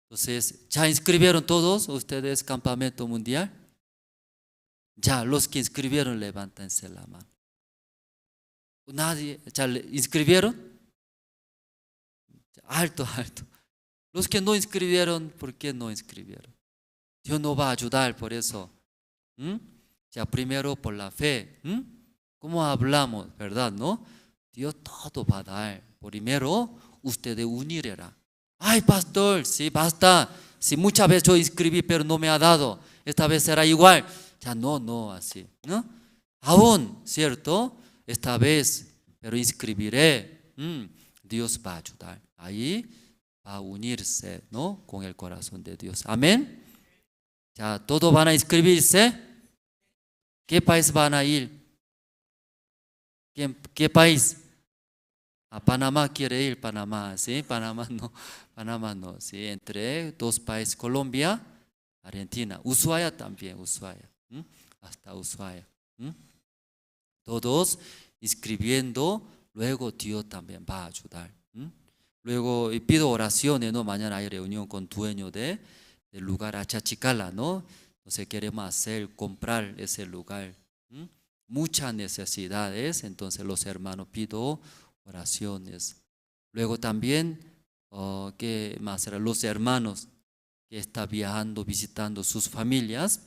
Entonces, ¿ya inscribieron todos ustedes campamento mundial? Ya, los que inscribieron, levántense la mano. ¿Nadie? ¿Ya inscribieron? Alto, alto. Los que no inscribieron, ¿por qué no inscribieron? Dios no va a ayudar por eso. Ya primero por la fe. ¿Cómo hablamos, verdad, no? Dios todo va a dar. Primero, ustedes unirán. Ay, pastor, sí, basta. Si muchas veces yo inscribí, pero no me ha dado. Esta vez será igual. Ya no, así, ¿no? Aún, ¿cierto? Esta vez, pero inscribiré. Dios va a ayudar. Ahí va a unirse, ¿no? Con el corazón de Dios. Amén. Ya, todos van a inscribirse. ¿Qué país van a ir? ¿Qué país? A Panamá quiere ir, Panamá, ¿sí? Panamá no, ¿sí? Entre 2 países, Colombia, Argentina, Ushuaia también, Ushuaia, hasta Ushuaia. Todos inscribiendo, luego Dios también va a ayudar. Luego pido oraciones, ¿no? Mañana hay reunión con dueño del lugar Achachicala, ¿no? Entonces queremos comprar ese lugar. Muchas necesidades, entonces los hermanos pido oraciones. Luego también, ¿qué más era? Los hermanos que están viajando, visitando sus familias,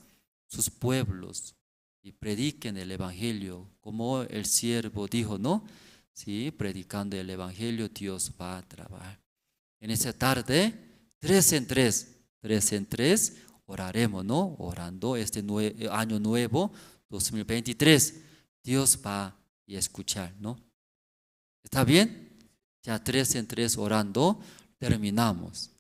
sus pueblos, y prediquen el evangelio, como el siervo dijo, ¿no? Sí, predicando el evangelio, Dios va a trabajar. En esa tarde, 3 en 3, oraremos, ¿no? Orando este año nuevo, 2023. Dios va a escuchar, ¿no? ¿Está bien? Ya 3 en 3 orando, terminamos.